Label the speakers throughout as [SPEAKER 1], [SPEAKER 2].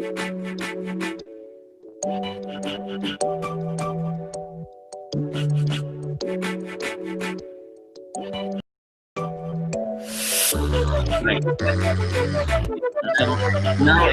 [SPEAKER 1] Right. Now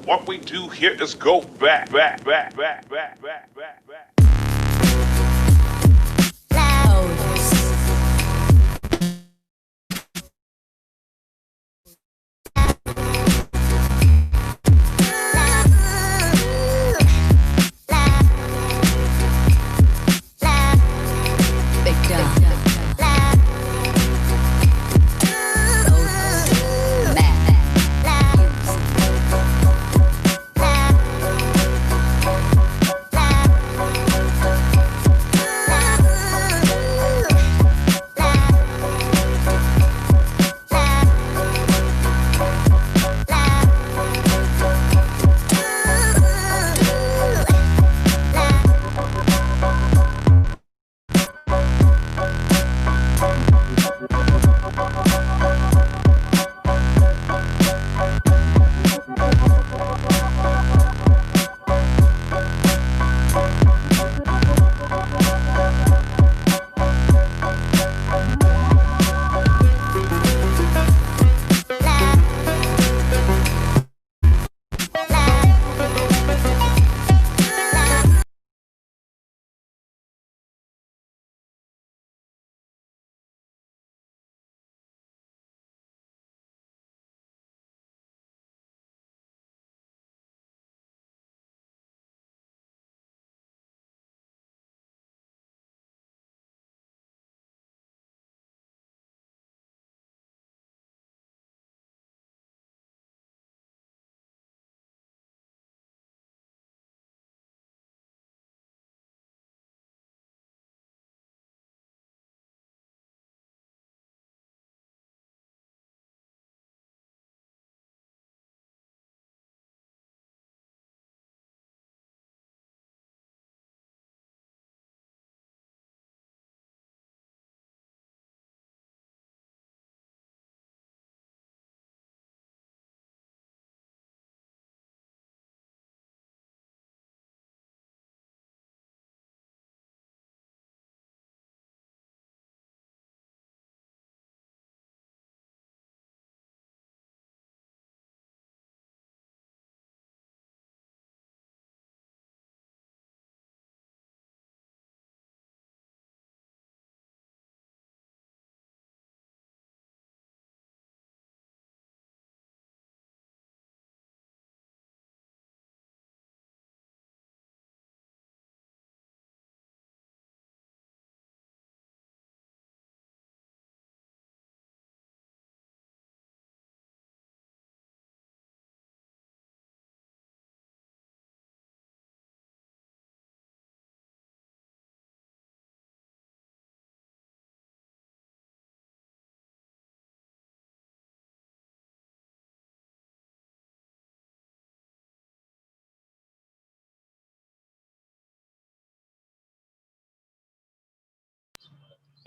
[SPEAKER 1] What we do here is go back, back, back, back, back, back, back, back.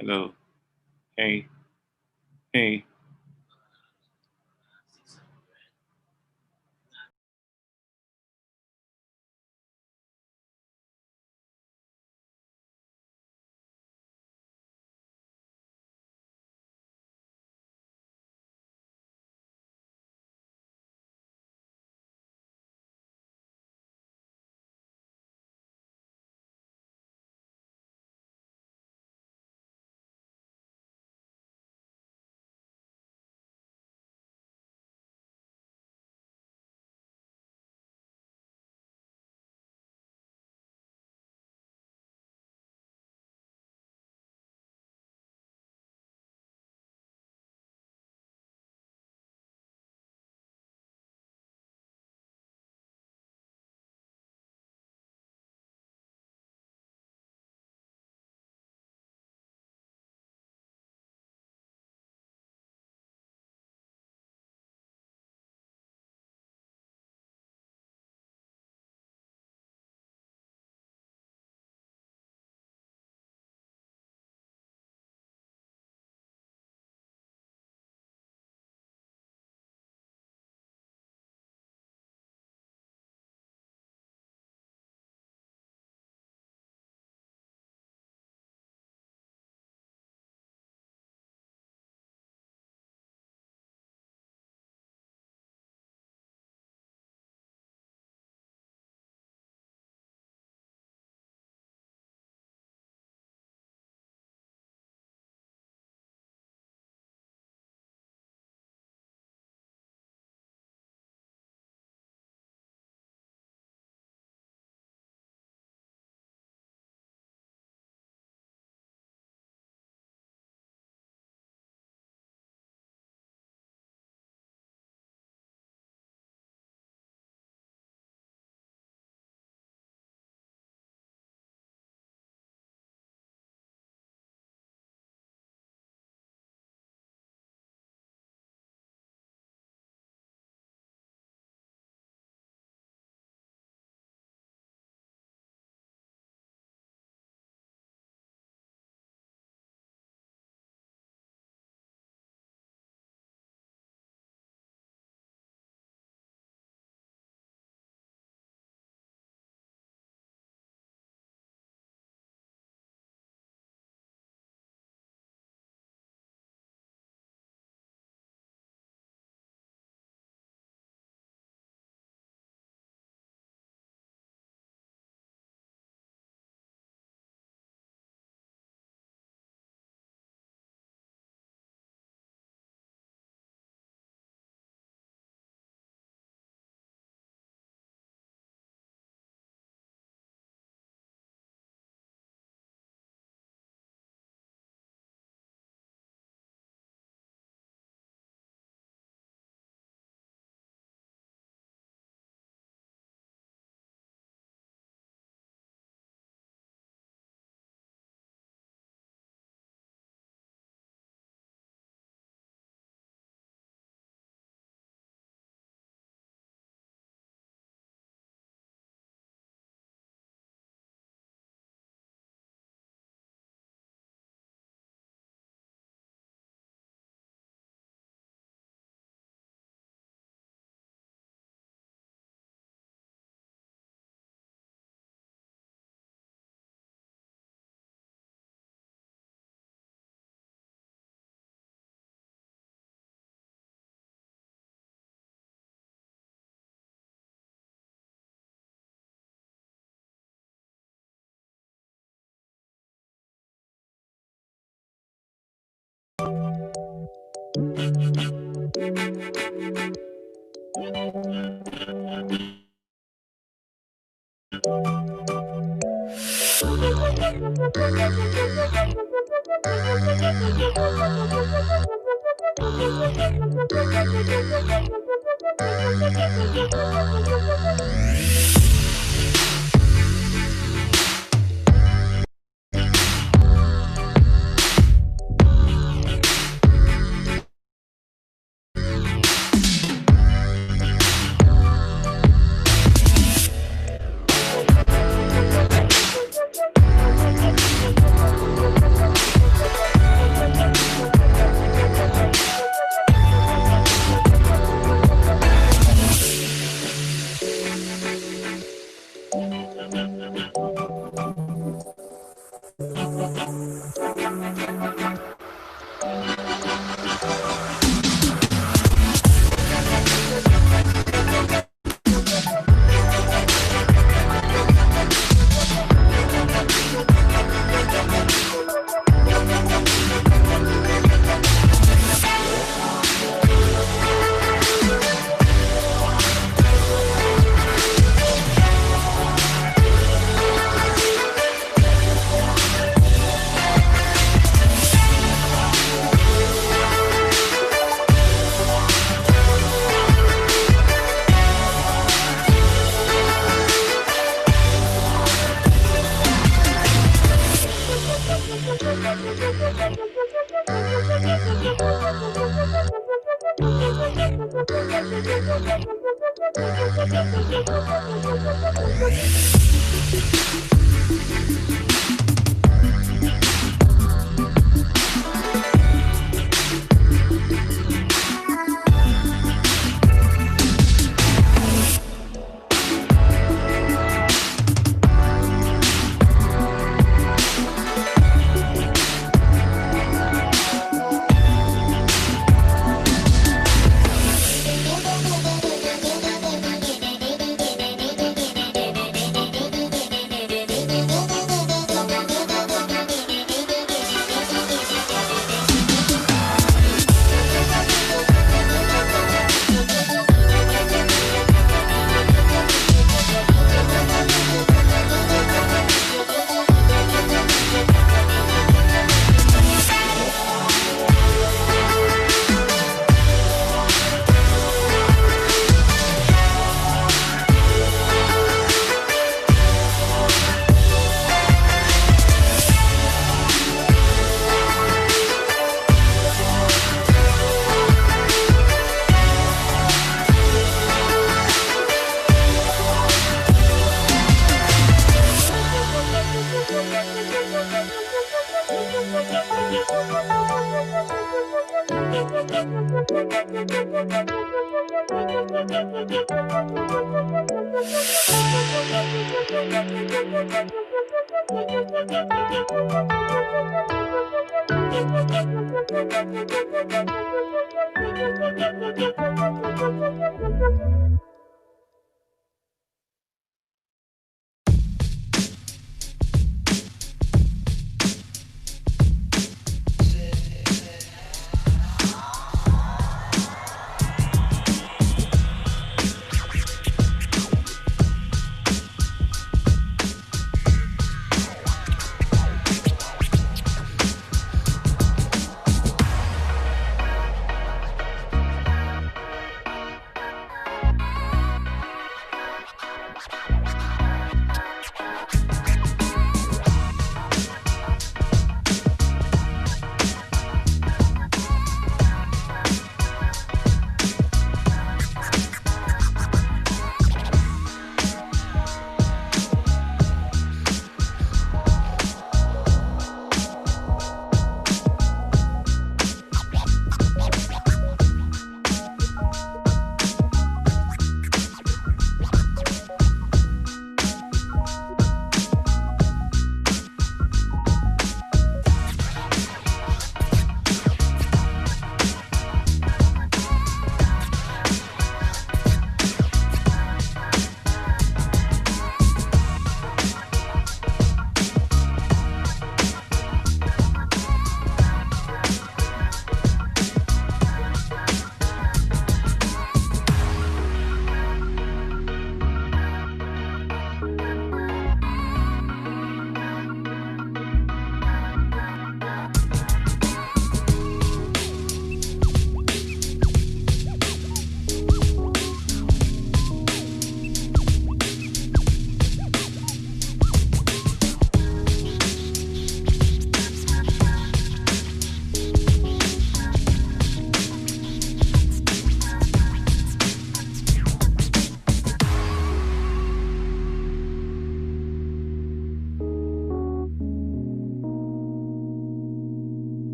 [SPEAKER 2] Hello. Hey. Hey.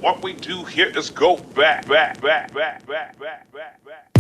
[SPEAKER 1] What we do here is go back, back, back, back, back, back, back, back.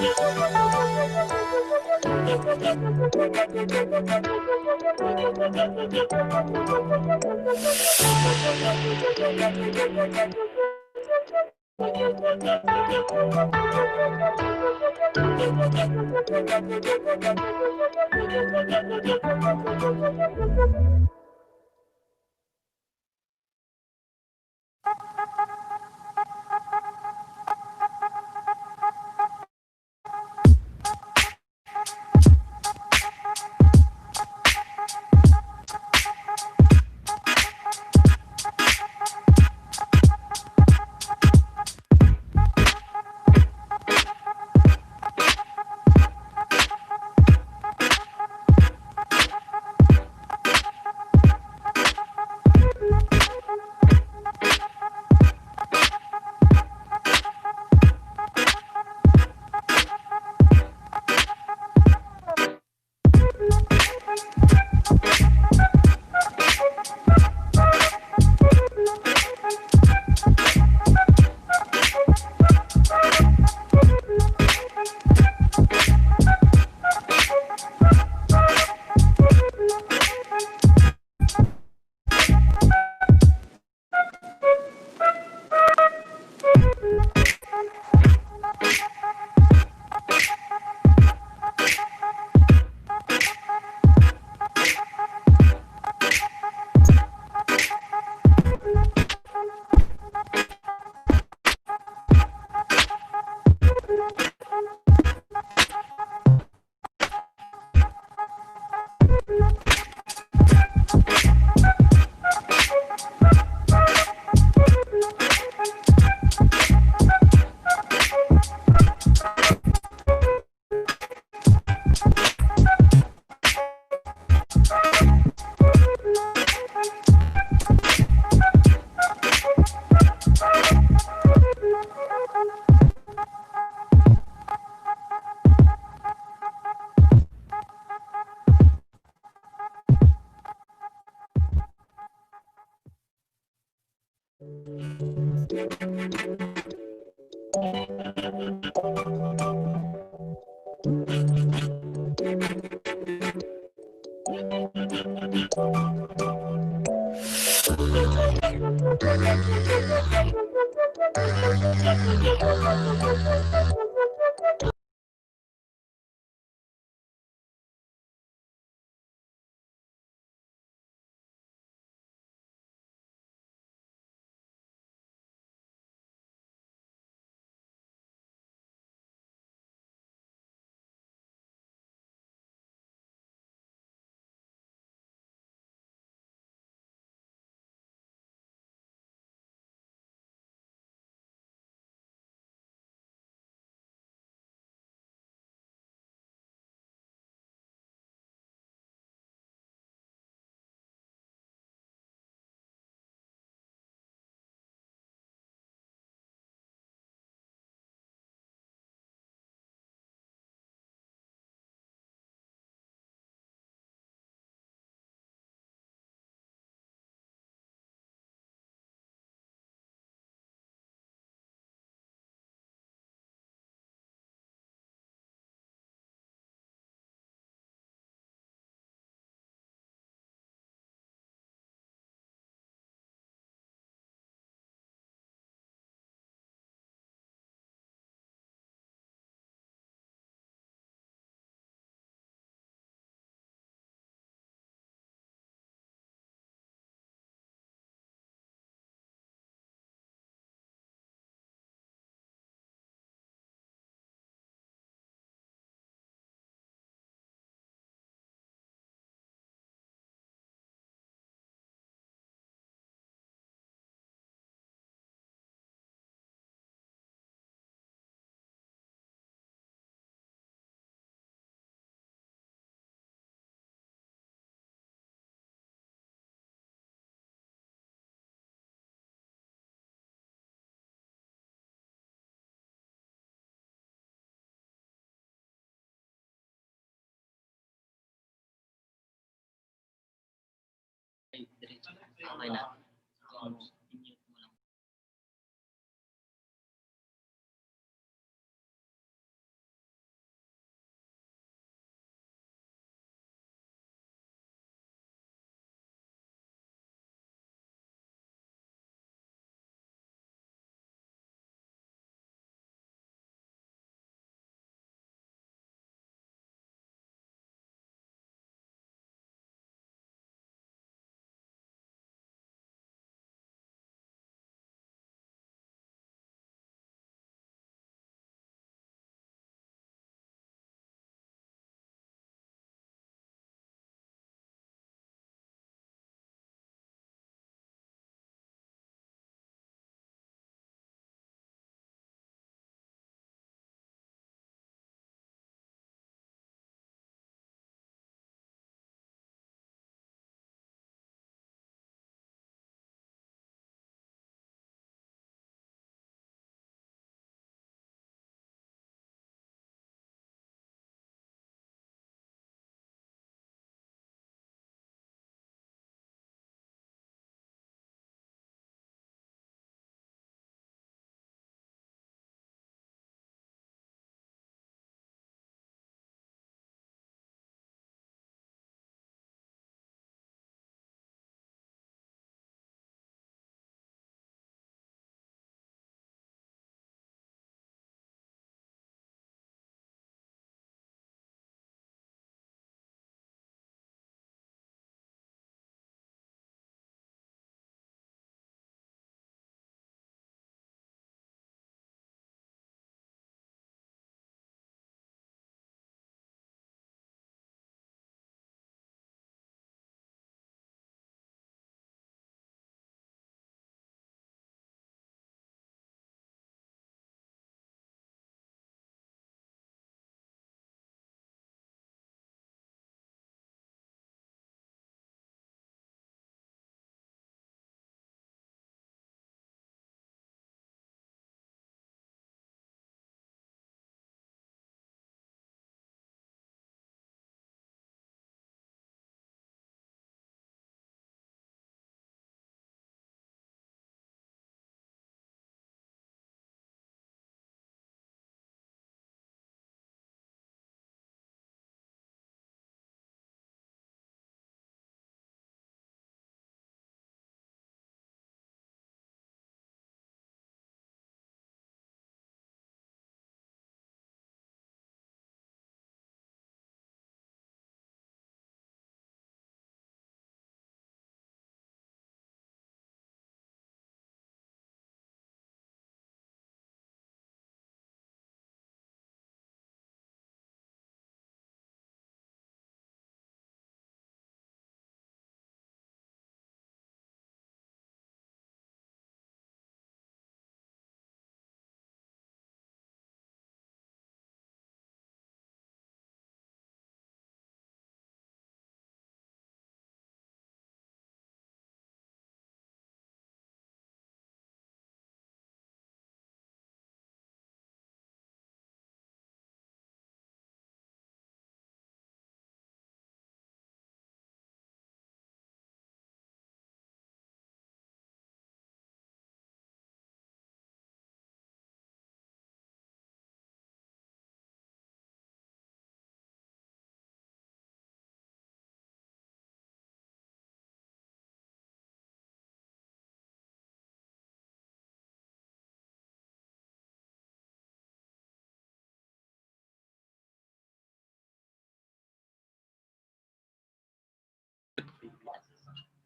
[SPEAKER 3] Okay na.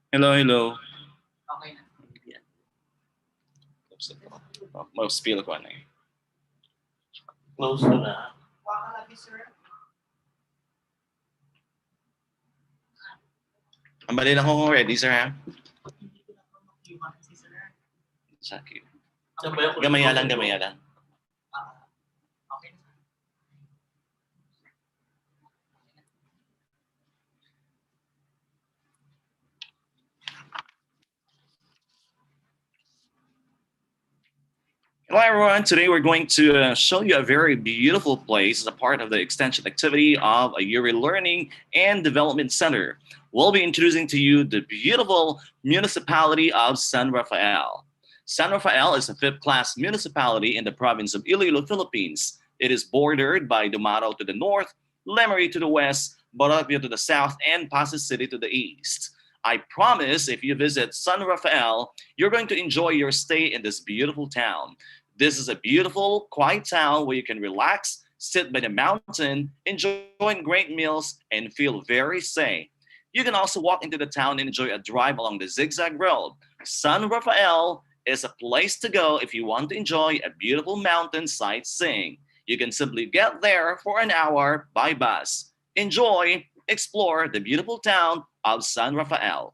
[SPEAKER 2] Hello, hello.
[SPEAKER 3] Okay na. Yan.
[SPEAKER 2] Tapos ito. Mag-spill ko na eh.
[SPEAKER 4] Close ko na.
[SPEAKER 2] Ang bali lang kung ready, sir, ha? Sakit. Gamaya lang, gamaya lang.
[SPEAKER 3] Okay na.
[SPEAKER 2] Hello, everyone. Today we're going to show you a very beautiful place as a part of the extension activity of IORIE Learning and Development Center. We'll be introducing to you the beautiful municipality of San Rafael. San Rafael is a fifth-class municipality in the province of Iloilo, Philippines. It is bordered by Dumaro to the north, Lemery to the west, Boracay to the south, and Pasig City to the east. I promise if you visit San Rafael, you're going to enjoy your stay in this beautiful town. This is a beautiful, quiet town where you can relax, sit by the mountain, enjoy great meals, and feel very safe. You can also walk into the town and enjoy a drive along the zigzag road. San Rafael is a place to go if you want to enjoy a beautiful mountain sightseeing. You can simply get there for an hour by bus. Enjoy, explore the beautiful town of San Rafael.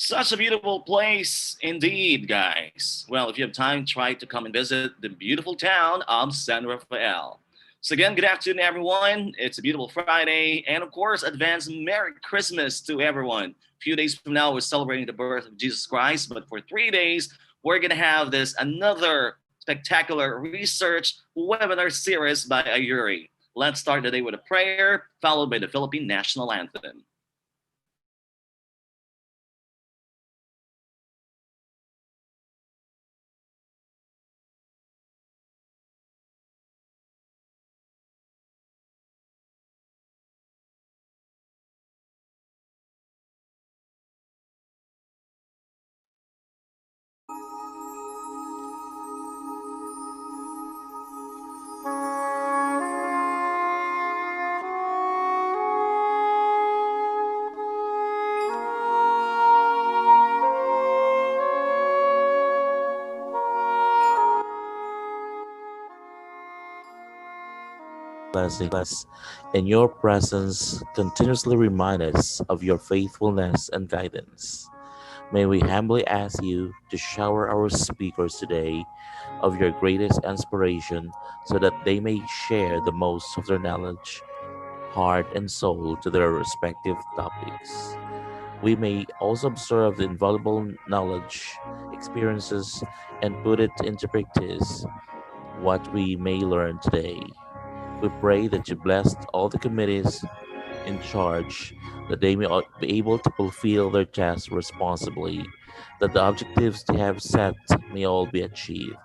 [SPEAKER 2] Such a beautiful place indeed, guys. Well, if you have time, try to come and visit the beautiful town of San Rafael. So, again, good afternoon, everyone. It's a beautiful Friday. And of course, advance Merry Christmas to everyone. A few days from now, we're celebrating the birth of Jesus Christ. But for 3 days, we're going to have this another spectacular research webinar series by IORIE. Let's start the day with a prayer, followed by the Philippine national anthem.
[SPEAKER 5] blessings, and your presence continuously remind us of your faithfulness and guidance. May we humbly ask you to shower our speakers today of your greatest inspiration so that they may share the most of their knowledge, heart, and soul to their respective topics. We may also observe the invaluable knowledge, experiences, and put it into practice what we may learn today. We pray that you bless all the committees in charge, that they may be able to fulfill their tasks responsibly, that the objectives they have set may all be achieved.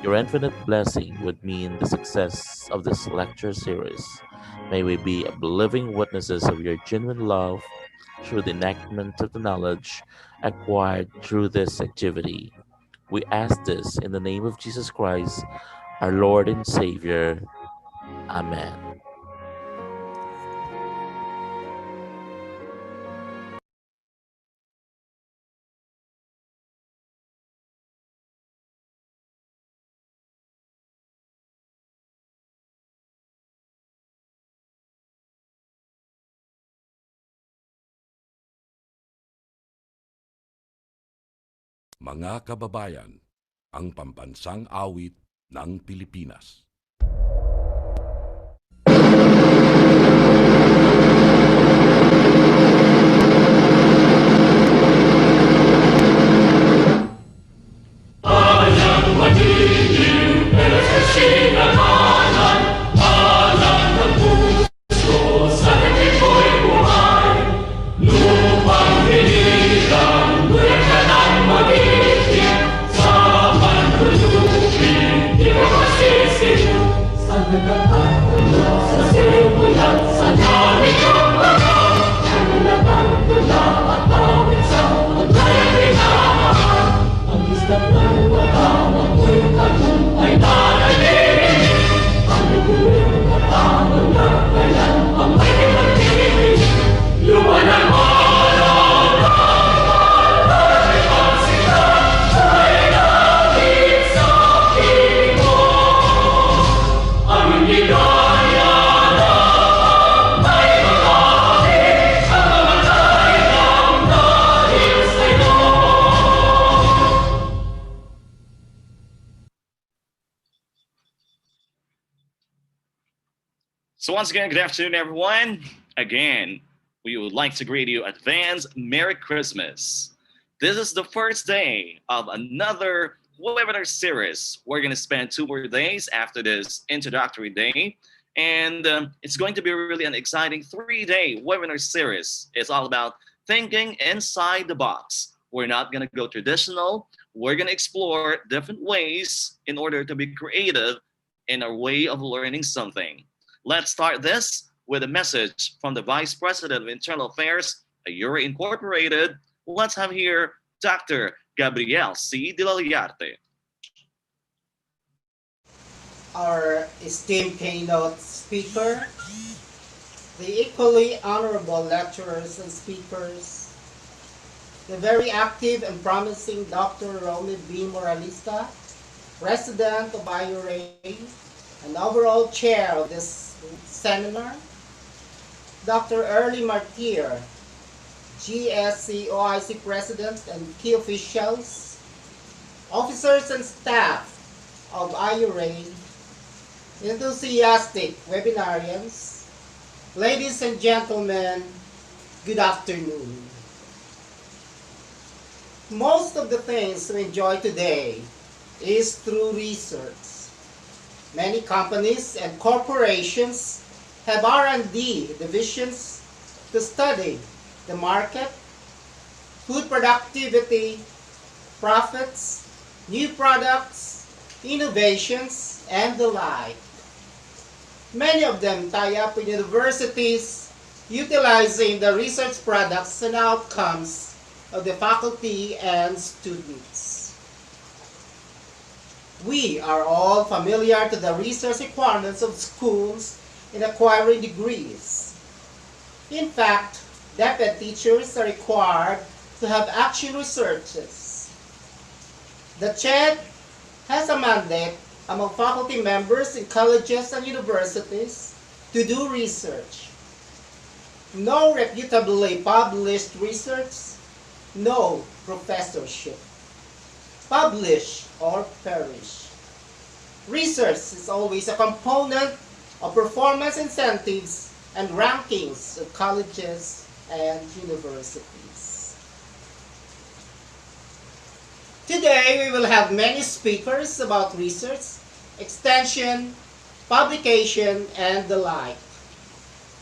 [SPEAKER 5] Your infinite blessing would mean the success of this lecture series. May we be living witnesses of your genuine love through the enactment of the knowledge acquired through this activity. We ask this in the name of Jesus Christ, our Lord and Savior. Amen.
[SPEAKER 6] Mga kababayan, ang pambansang awit ng Pilipinas.
[SPEAKER 2] So once again, good afternoon, everyone. Again, we would like to greet you advance Merry Christmas. This is the first day of another webinar series. We're going to spend 2 more days after this introductory day. And it's going to be really an exciting 3-day webinar series. It's all about thinking inside the box. We're not going to go traditional. We're going to explore different ways in order to be creative in our way of learning something. Let's start this with a message from the Vice President of Internal Affairs, IORIE Incorporated. Let's have here Dr. Gabriel C. De La Llarte.
[SPEAKER 7] Our esteemed keynote speaker, the equally honorable lecturers and speakers, the very active and promising Dr. Romy B. Moralista, President of IORIE, and overall chair of this seminar, Dr. Early Martyr, GSC OIC President and key officials, officers and staff of IORIE, enthusiastic webinarians, ladies and gentlemen, good afternoon. Most of the things we enjoy today is through research. Many companies and corporations have R&D divisions to study the market, food productivity, profits, new products, innovations, and the like. Many of them tie up with universities utilizing the research products and outcomes of the faculty and students. We are all familiar to the research requirements of schools in acquiring degrees. In fact, DepEd teachers are required to have action researches. The CHED has a mandate among faculty members in colleges and universities to do research. No reputably published research, no professorship. Publish or perish. Research is always a component of performance incentives and rankings of colleges and universities. Today we will have many speakers about research, extension, publication, and the like.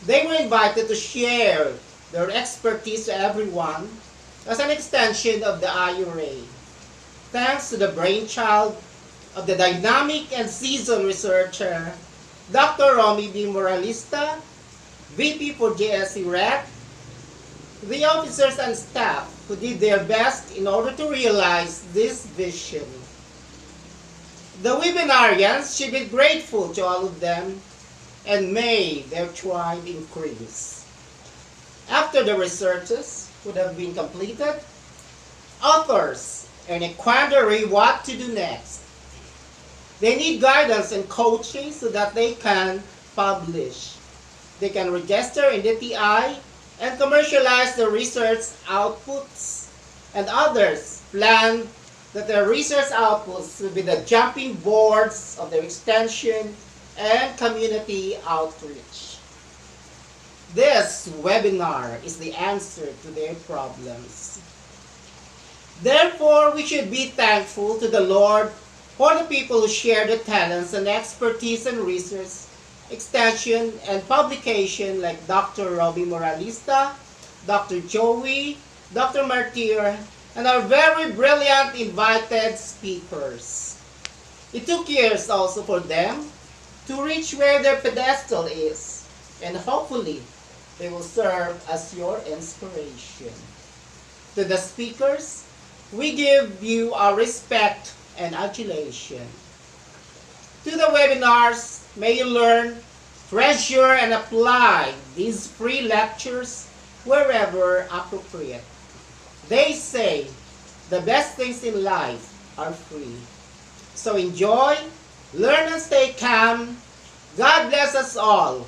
[SPEAKER 7] They were invited to share their expertise to everyone as an extension of the IORIE. Thanks to the brainchild of the dynamic and seasoned researcher, Dr. Romy B. Moralista, VP for JSC Rec, the officers and staff who did their best in order to realize this vision. The webinarians should be grateful to all of them, and may their tribe increase. After the researches would have been completed, authors are in a quandary what to do next. They need guidance and coaching so that they can publish. They can register in the TI and commercialize their research outputs, and others plan that their research outputs will be the jumping boards of their extension and community outreach. This webinar is the answer to their problems. Therefore, we should be thankful to the Lord for the people who share the talents and expertise in research, extension, and publication like Dr. Roby Moralista, Dr. Joey, Dr. Martir, and our very brilliant invited speakers. It took years also for them to reach where their pedestal is, and hopefully they will serve as your inspiration. To the speakers, we give you our respect and adulation. To the webinars, may you learn, treasure, and apply these free lectures wherever appropriate. They say the best things in life are free. So enjoy, learn and stay calm. God bless us all.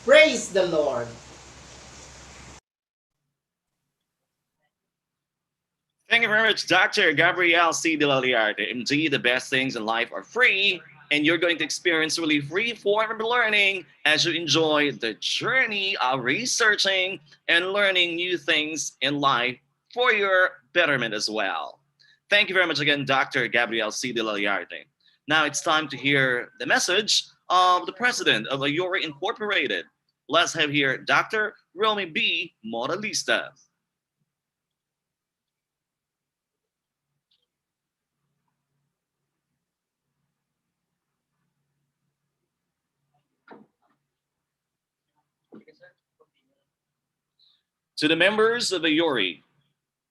[SPEAKER 7] Praise the Lord.
[SPEAKER 2] Thank you very much, Dr. Gabrielle C. De La Liarte. Indeed, the best things in life are free, and you're going to experience really free form of learning as you enjoy the journey of researching and learning new things in life for your betterment as well. Thank you very much again, Dr. Gabrielle C. De La Liarte. Now it's time to hear the message of the president of IORIE Incorporated. Let's have here Dr. Romy B. Moralista. To the members of IORIE,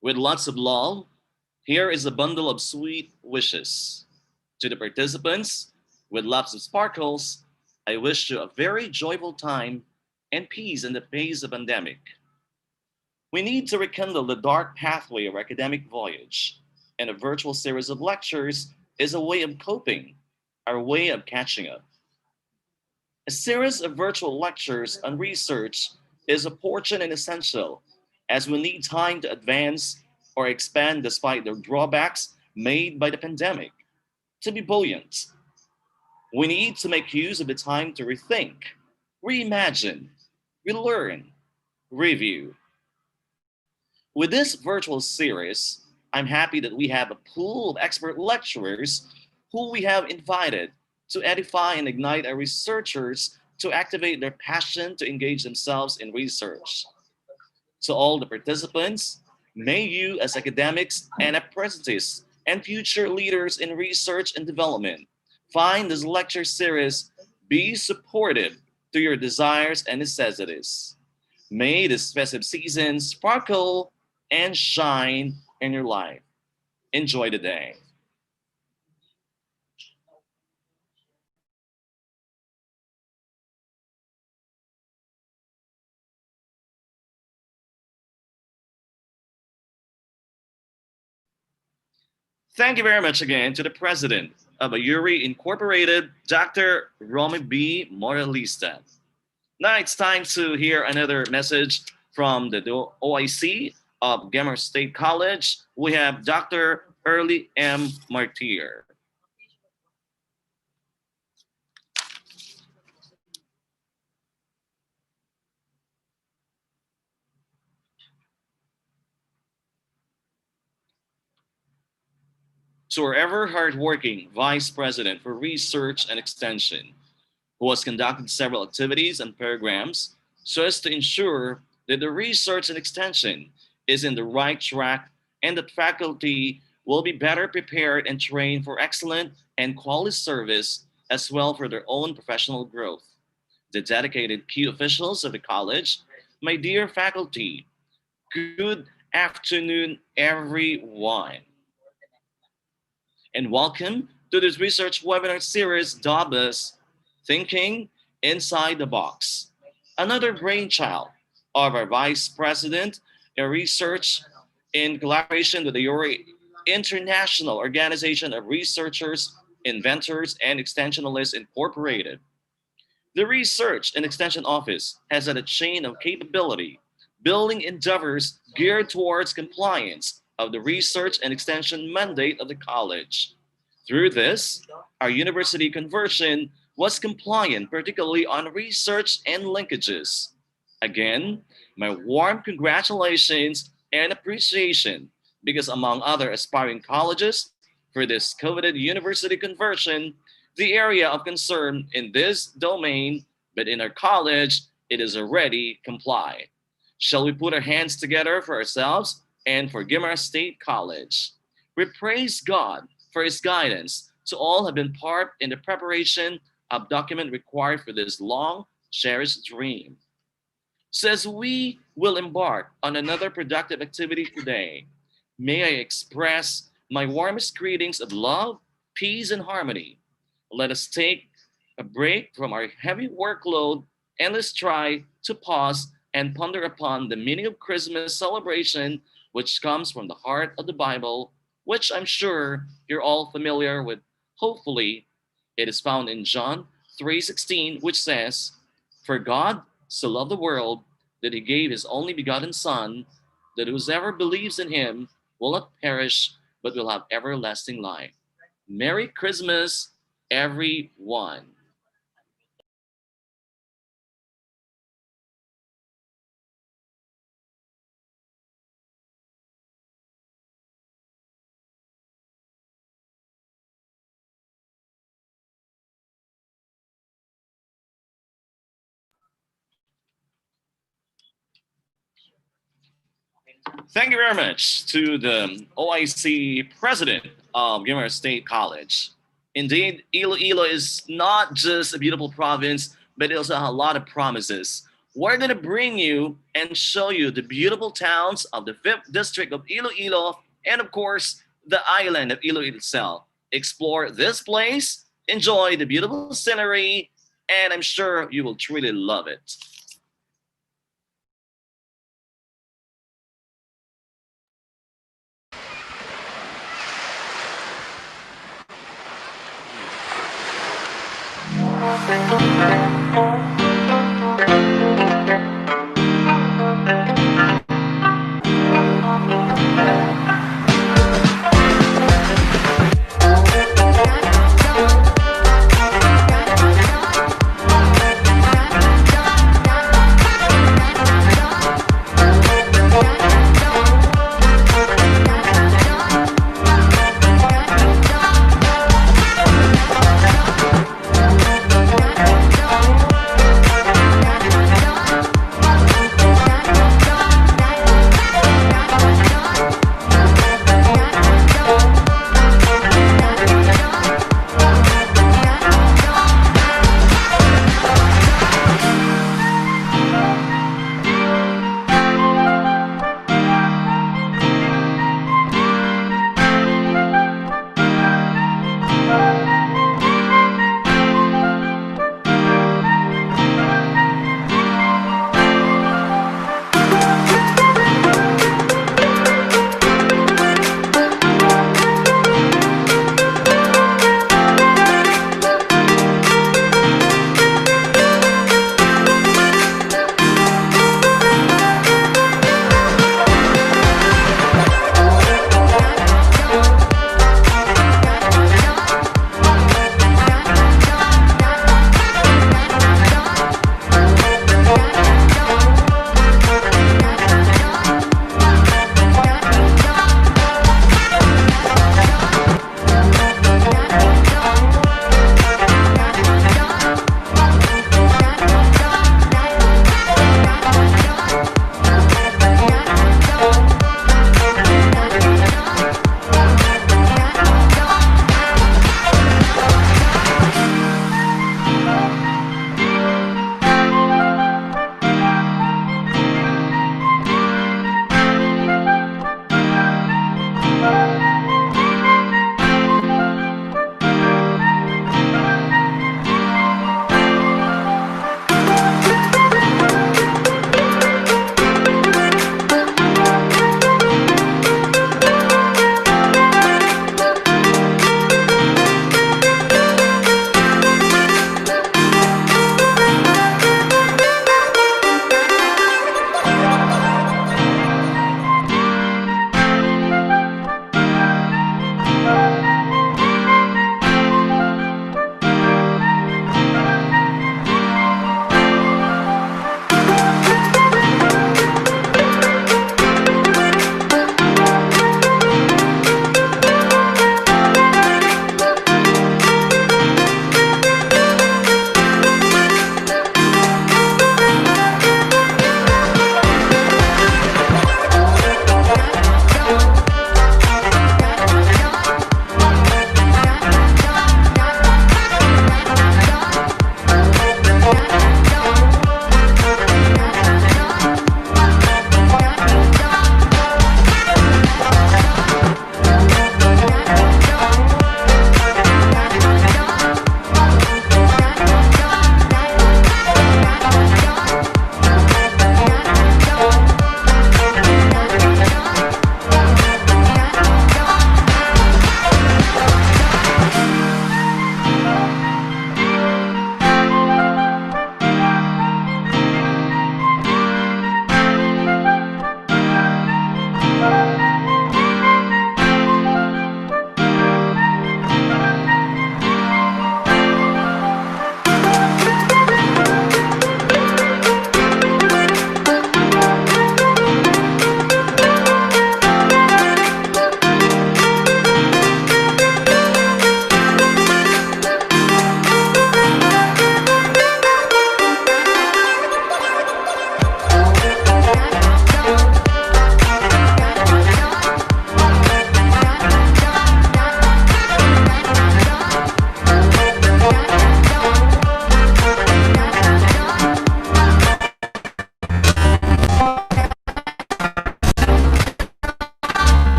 [SPEAKER 2] with lots of love, here is a bundle of sweet wishes. To the participants, with lots of sparkles, I wish you a very joyful time and peace in the face of pandemic. We need to rekindle the dark pathway of academic voyage, and a virtual series of lectures is a way of coping, our way of catching up. A series of virtual lectures on research is opportune and essential as we need time to advance or expand despite the drawbacks made by the pandemic. To be buoyant, we need to make use of the time to rethink, reimagine, relearn, review. With this virtual series, I'm happy that we have a pool of expert lecturers who we have invited to edify and ignite our researchers to activate their passion to engage themselves in research. To all the participants, may you, as academics and apprentices and future leaders in research and development, find this lecture series be supportive to your desires and necessities. May this festive season sparkle and shine in your life. Enjoy the day. Thank you very much again to the president of IORIE Incorporated, Dr. Romy B. Moralista. Now it's time to hear another message from the OIC of Gemmer State College. We have Dr. Early M. Martir. To our ever hardworking Vice President for Research and Extension, who has conducted several activities and programs so as to ensure that the research and extension is in the right track and that faculty will be better prepared and trained for excellent and quality service as well for their own professional growth. The dedicated key officials of the college, my dear faculty, good afternoon, everyone, and welcome to this research webinar series dubbed as Thinking Inside the Box, another brainchild of our Vice President in Research in collaboration with the IORIE International Organization of Researchers, Inventors, and Extensionalists Incorporated. The Research and Extension Office has had a chain of capability building endeavors geared towards compliance of the research and extension mandate of the college. Through this, our university conversion was compliant, particularly on research and linkages. Again, my warm congratulations and appreciation because, among other aspiring colleges, for this coveted university conversion, the area of concern in this domain, but in our college, it is already complied. Shall we put our hands together for ourselves and for Guimaraes State College? We praise God for his guidance to all have been part in the preparation of document required for this long cherished dream. So as we will embark on another productive activity today, may I express my warmest greetings of love, peace, and harmony. Let us take a break from our heavy workload and let's try to pause and ponder upon the meaning of Christmas celebration, which comes from the heart of the Bible, which I'm sure you're all familiar with. Hopefully, it is found in John 3:16, which says, "For God so loved the world that he gave his only begotten Son, that whosoever believes in him will not perish, but will have everlasting life." Merry Christmas, everyone. Thank you very much to the OIC president of Guimaraes State College. Indeed, Iloilo is not just a beautiful province, but it also has a lot of promises. We're going to bring you and show you the beautiful towns of the 5th district of Iloilo and, of course, the island of Iloilo itself. Explore this place, enjoy the beautiful scenery, and I'm sure you will truly love it.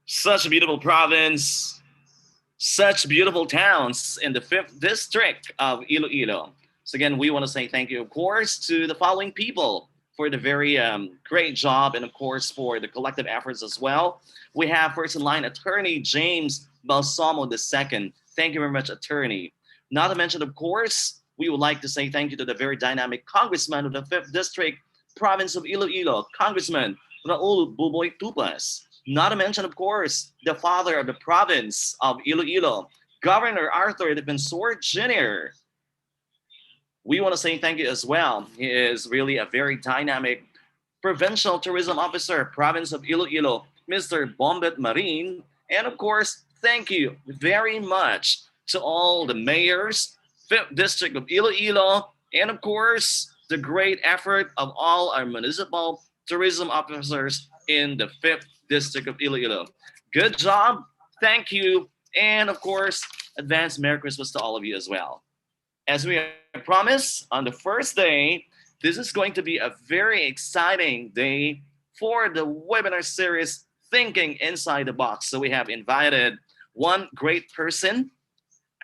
[SPEAKER 2] Such a beautiful province, such beautiful towns in the 5th district of Iloilo. So again, we want to say thank you, of course, to the following people for the very great job and, of course, for the collective efforts as well. We have first in line attorney James Balsamo II. Thank you very much, attorney. Not to mention, of course, we would like to say thank you to the very dynamic congressman of the 5th district province of Iloilo, Congressman Raul Buboy Tupas. Not to mention, of course, the father of the province of Iloilo, Governor Arthur Defensor Jr. We want to say thank you as well. He is really a very dynamic provincial tourism officer, province of Iloilo, Mr. Bombet Marin. And of course, thank you very much to all the mayors, 5th district of Iloilo, and of course, the great effort of all our municipal tourism officers in the 5th district of Iloilo. Good job. Thank you. And of course, advance Merry Christmas to all of you as well. As we promised on the first day, this is going to be a very exciting day for the webinar series Thinking Inside the Box. So we have invited one great person,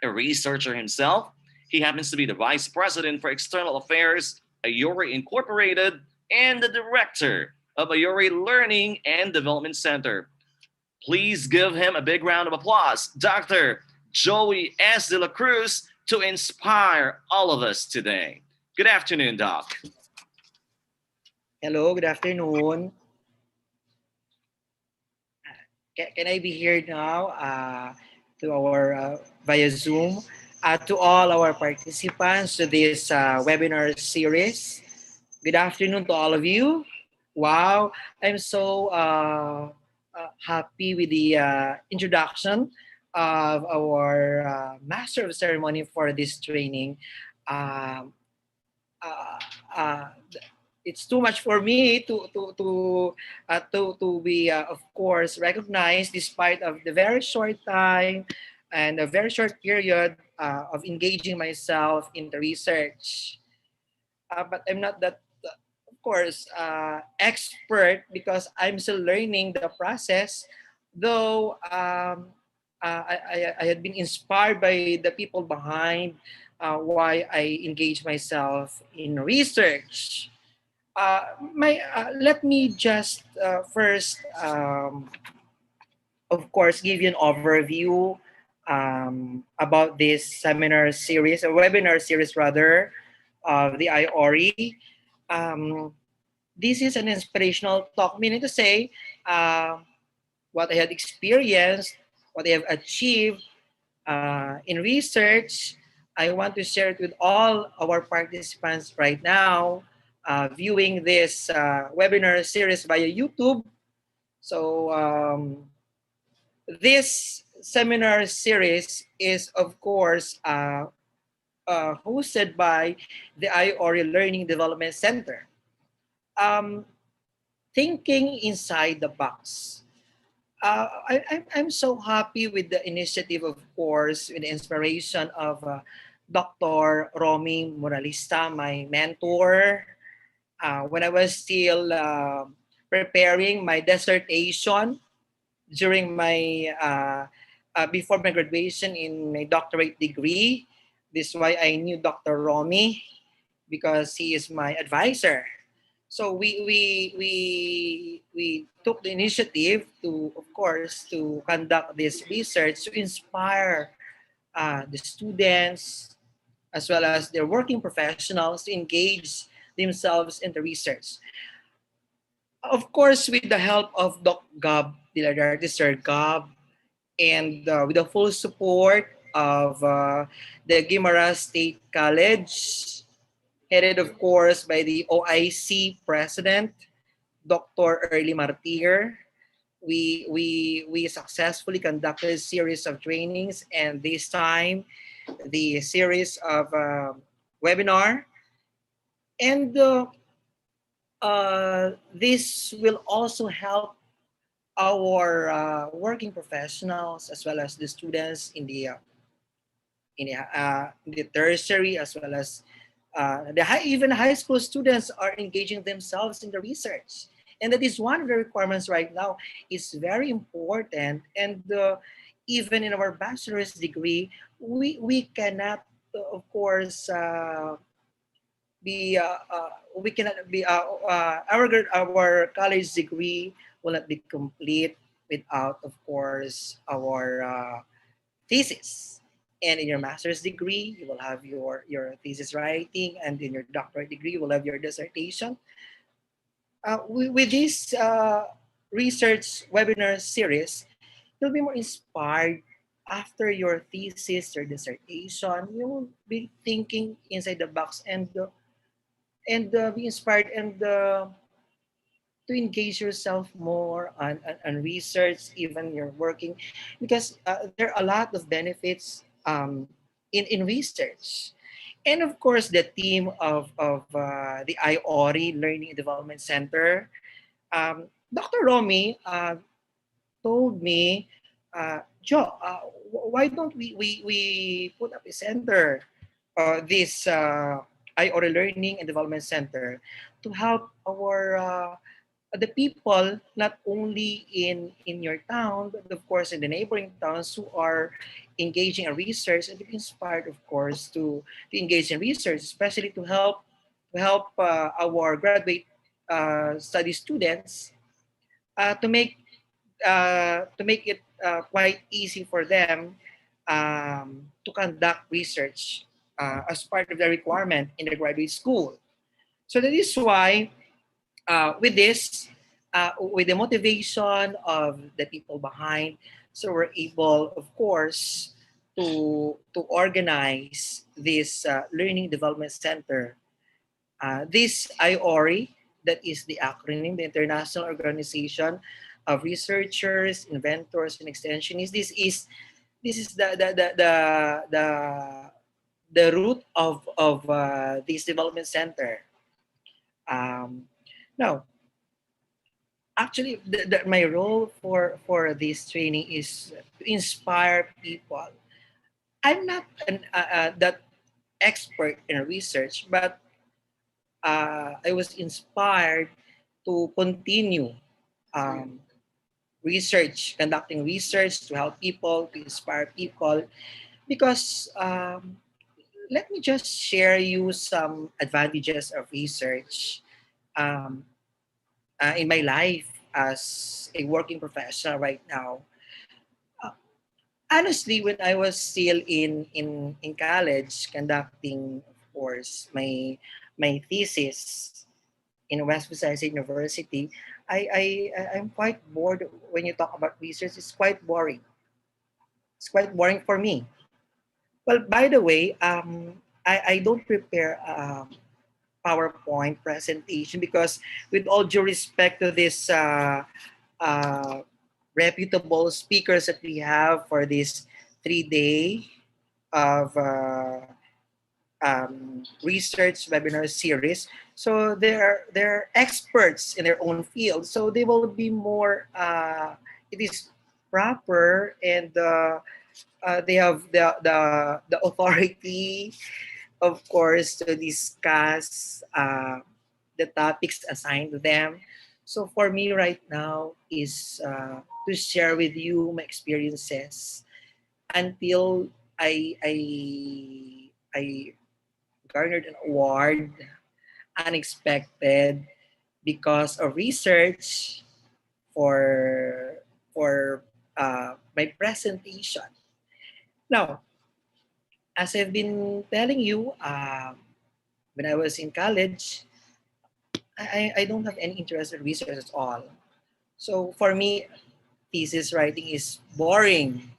[SPEAKER 2] a researcher himself. He happens to be the Vice President for External Affairs, IORIE Incorporated, and the Director of IORIE Learning and Development Center. Please give him a big round of applause, Dr. Joey S. De La Cruz, to inspire all of us today. Good afternoon, Doc.
[SPEAKER 8] Hello, good afternoon. Can I be here now to our via Zoom? To all our participants to this webinar series. Good afternoon to all of you. Wow, I'm so happy with the introduction of our Master of Ceremony for this training. Um, uh, uh, it's too much for me to be of course recognized despite of the very short time and a very short period of engaging myself in the research. But I'm not that of course expert because I'm still learning the process. Though I had been inspired by the people behind why I engage myself in research. Let me just first, of course, give you an overview about this seminar series, a webinar series rather, of the IORIE. This is an inspirational talk, meaning to say what I had experienced, what I have achieved in research. I want to share it with all our participants right now viewing this webinar series via YouTube. So this seminar series is, of course, hosted by the IORIE Learning Development Center. Thinking inside the box. I'm so happy with the initiative, of course, with the inspiration of Dr. Romy Moralista, my mentor, when I was still preparing my dissertation during my before my graduation in my doctorate degree. This is why I knew Dr. Romy because he is my advisor. So we took the initiative to, of course, to conduct this research to inspire the students as well as their working professionals to engage themselves in the research. Of course, with the help of Doc Gab Dilardarte, Sir Gab, and with the full support of the Guimaras State College, headed, of course, by the OIC President, Dr. Early Martir. We successfully conducted a series of trainings, and this time, the series of webinar. And this will also help our working professionals as well as the students in the tertiary as well as even high school students are engaging themselves in the research. And that is one of the requirements right now. It's very important. And even in our bachelor's degree, we cannot, of course, be we cannot be our college degree will not be complete without, of course, our thesis. And in your master's degree, you will have your thesis writing, and in your doctorate degree, you will have your dissertation. With this research webinar series, you'll be more inspired after your thesis or dissertation. You will be thinking inside the box and be inspired and to engage yourself more on research, even you're working, because there are a lot of benefits in research. And of course, the team of the IORIE Learning and Development Center, Dr. Romy told me, Joe, why don't we put up a center, this IORIE Learning and Development Center, to help our the people not only in your town, but of course in the neighboring towns who are engaging in research, and to be inspired, of course, to engage in research, especially to help our graduate study students to make it quite easy for them to conduct research as part of the requirement in the graduate school. So that is why with this, with the motivation of the people behind, so we're able, of course, to organize this learning development center. This IORI, that is the acronym, the International Organization of Researchers, Inventors, and Extensionists. This is the root of this development center. Um, Now, actually, my role for this training is to inspire people. I'm not that expert in research, but I was inspired to continue um, conducting research to help people, to inspire people. Because let me just share you some advantages of research um, in my life as a working professional right now. Uh, Honestly, when I was still in college, conducting, of course, my thesis in West Visayas University, I'm quite bored when you talk about research. It's quite boring. It's quite boring for me. Well, by the way, I don't prepare PowerPoint presentation because, with all due respect to this uh, reputable speakers that we have for this 3 day of research webinar series. So they're experts in their own field. So they will be more. It is proper, and they have the authority, of course, to discuss the topics assigned to them. So for me right now is to share with you my experiences until I garnered an award unexpected because of research for my presentation. Now, as I've been telling you, when I was in college, I don't have any interest in research at all. So for me, thesis writing is boring.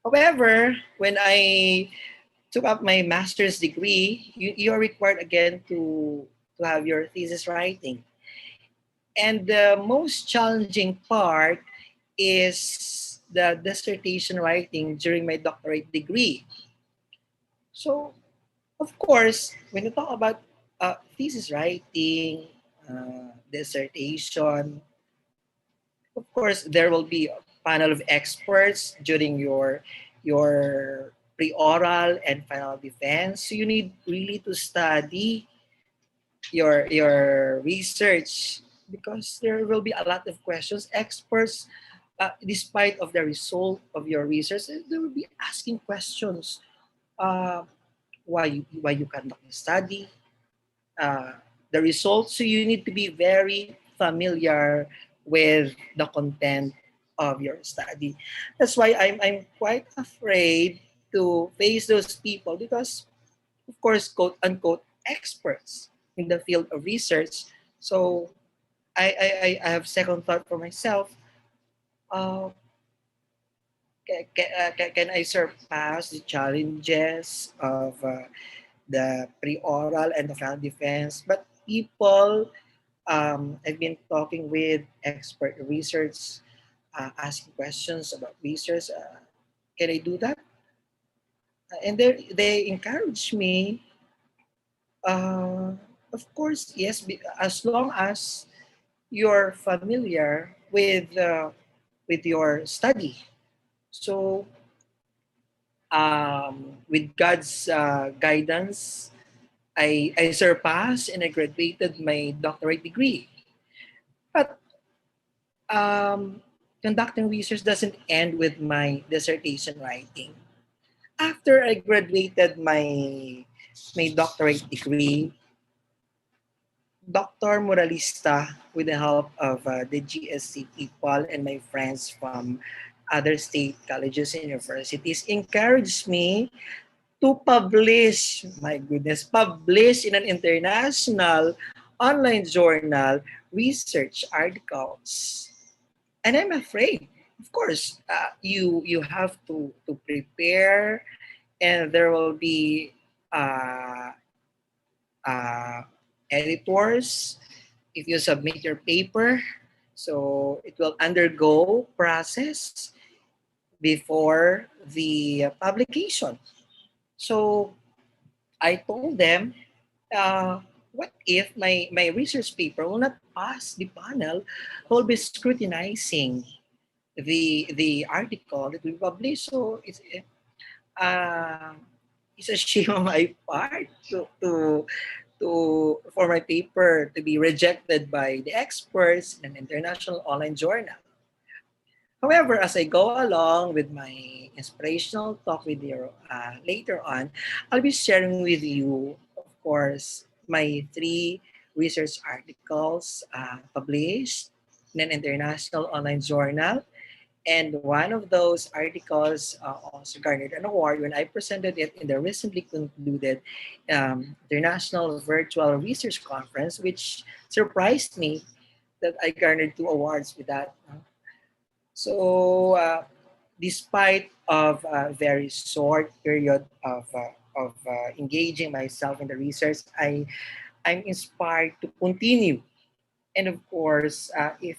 [SPEAKER 8] However, when I took up my master's degree, you are required again to have your thesis writing. And the most challenging part is the dissertation writing during my doctorate degree. So, of course, when you talk about thesis writing, dissertation, of course, there will be a panel of experts during your pre-oral and final defense. So you need really to study your research because there will be a lot of questions. Experts, despite of the result of your research, they will be asking questions. Uh, why you conduct the study, uh, the results. So you need to be very familiar with the content of your study. That's why I'm quite afraid to face those people because, of course, quote unquote, experts in the field of research. So I have second thought for myself. Uh, can I surpass the challenges of the pre-oral and the final defense? But people, I've been talking with expert research, asking questions about research. Can I do that? And they encourage me. Uh, of course, yes, as long as you're familiar with your study. So, with God's guidance, I surpassed and I graduated my doctorate degree. But conducting research doesn't end with my dissertation writing. After I graduated my doctorate degree, Dr. Moralista, with the help of the GSC people and my friends from other state colleges and universities, encouraged me to publish, my goodness, publish in an international online journal research articles. And I'm afraid, of course, you have to prepare, and there will be uh, uh, editors if you submit your paper. So it will undergo process before the publication. So I told them, what if my research paper will not pass the panel who will be scrutinizing the article that we publish? So uh, it's a shame on my part to for my paper to be rejected by the experts in an international online journal. However, as I go along with my inspirational talk with you later on, I'll be sharing with you, of course, my three research articles published in an international online journal. And one of those articles also garnered an award when I presented it in the recently concluded International Virtual Research Conference, which surprised me that I garnered two awards with that. So, despite of a very short period of engaging myself in the research, I'm inspired to continue. And of course, if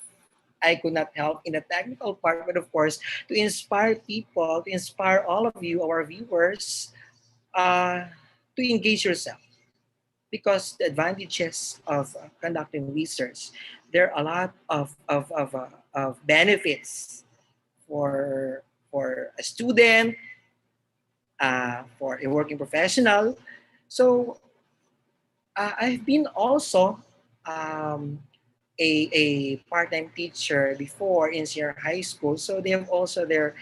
[SPEAKER 8] I could not help in the technical part, but of course, to inspire people, to inspire all of you, our viewers, uh, to engage yourself. Because the advantages of conducting research, there are a lot of benefits for a student, for a working professional. So I've been also um, a part-time teacher before in senior high school. So they have also their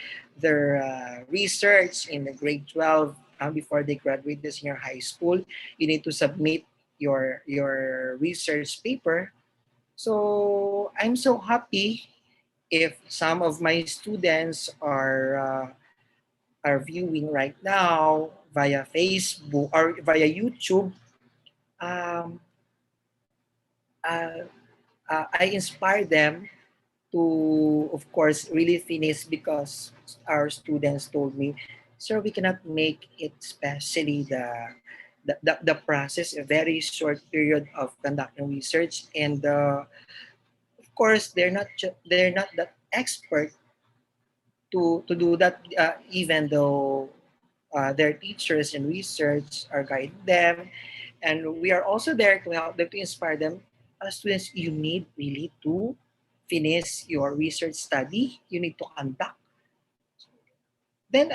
[SPEAKER 8] research in the grade 12 before they graduate the senior high school. You need to submit your research paper. So I'm so happy if some of my students are viewing right now via Facebook or via YouTube. Um, uh, I inspire them to, of course, really finish because our students told me, sir, we cannot make it, especially the process, a very short period of conducting research. And of course, they're not that expert to do that, even though their teachers and research are guiding them. And we are also there to help them, to inspire them. As students, you need really to finish your research study. You need to conduct. Then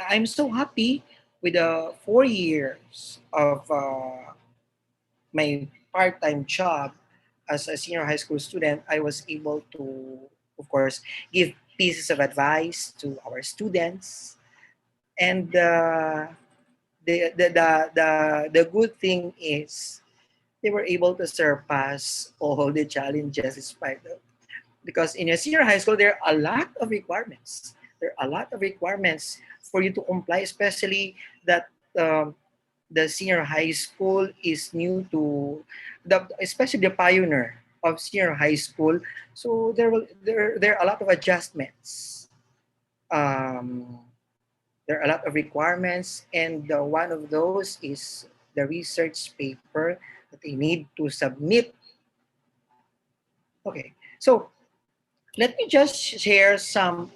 [SPEAKER 8] I'm so happy with the 4 years of my part-time job. as a senior high school student, I was able to, of course, give pieces of advice to our students. And the good thing is they were able to surpass all the challenges despite of, because in a senior high school there are a lot of requirements. There are a lot of requirements for you to comply, especially that the senior high school is new to especially the pioneer of senior high school. So there are a lot of adjustments. Um, there are a lot of requirements, and one of those is the research paper that they need to submit. Okay, so let me just share some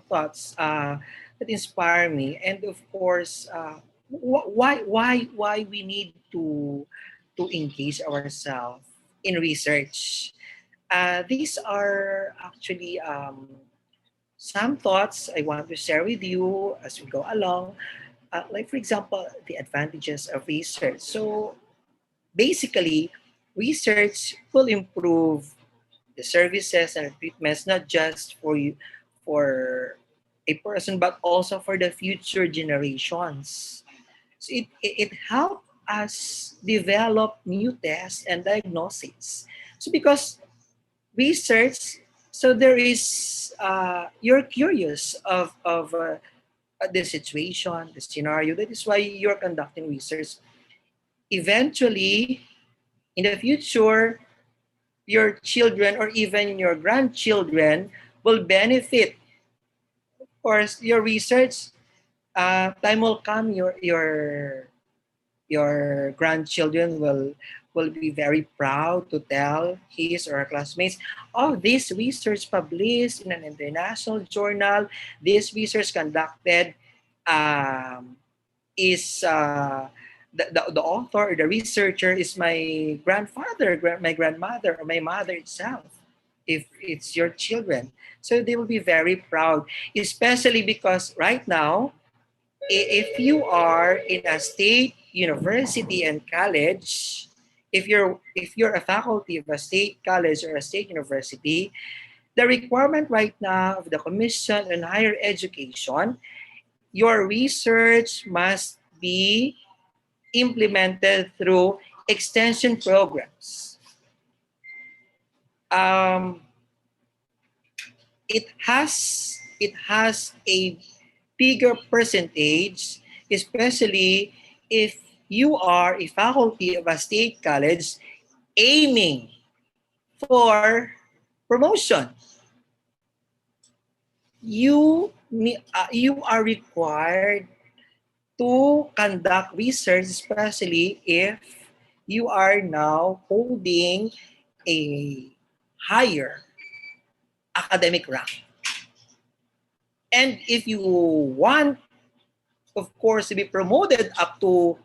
[SPEAKER 8] thoughts that inspire me, and of course, why we need to engage ourselves in research. These are actually some thoughts I want to share with you as we go along. Like for example, the advantages of research. So basically, research will improve the services and treatments not just for you, for a person, but also for the future generations. So it helps us develop new tests and diagnoses. So because research, so there is you're curious of the situation, the scenario. That is why you're conducting research. Eventually, in the future, your children or even your grandchildren will benefit. Of course, your research, time will come, your grandchildren will be very proud to tell his or her classmates, oh, this research published in an international journal, this research conducted um, is the author or the researcher is my grandfather, my grandmother, or my mother itself, if it's your children. So they will be very proud, especially because right now, if you are in a state university and college, if you're a faculty of a state college or a state university, the requirement right now of the Commission on Higher Education, your research must be implemented through extension programs. Um, it has a bigger percentage, especially if you are a faculty of a state college aiming for promotion. You are required to conduct research, especially if you are now holding a higher academic rank. And if you want, of course, to be promoted up to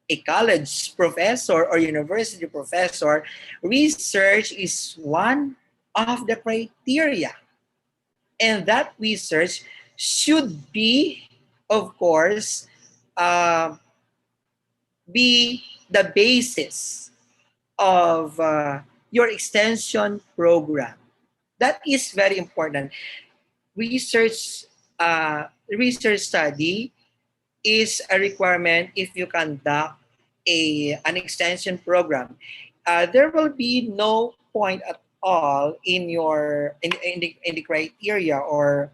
[SPEAKER 8] a college professor or university professor, research is one of the criteria. And that research should be, of course, uh, be the basis of your extension program. That is very important. Research, research study is a requirement if you conduct an extension program. There will be no point at all in the criteria or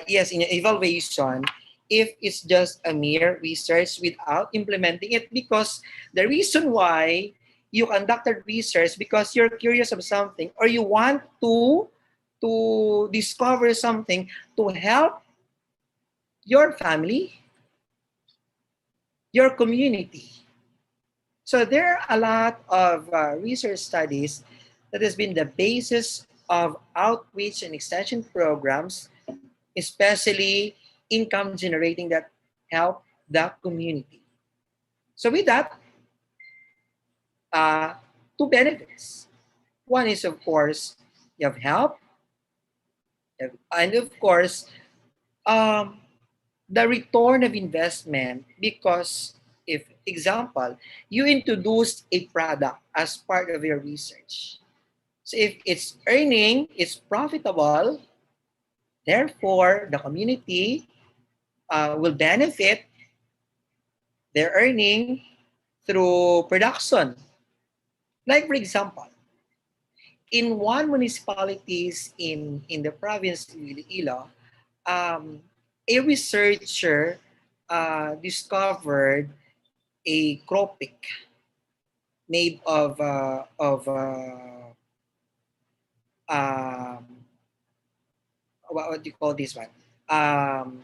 [SPEAKER 8] yes, in evaluation, if it's just a mere research without implementing it, because the reason why you conducted research because you're curious of something or you want to discover something to help your family, your community. So there are a lot of research studies that has been the basis of outreach and extension programs, especially income generating that help the community. So with that, uh, two benefits. One is, of course, you have help, and of course, um, the return of investment, because if example, you introduced a product as part of your research. So if it's earning, it's profitable, therefore the community will benefit their earning through production. Like for example, in one municipalities in the province of Iloilo, um, a researcher discovered a cropic made of um, what do you call this one? Um,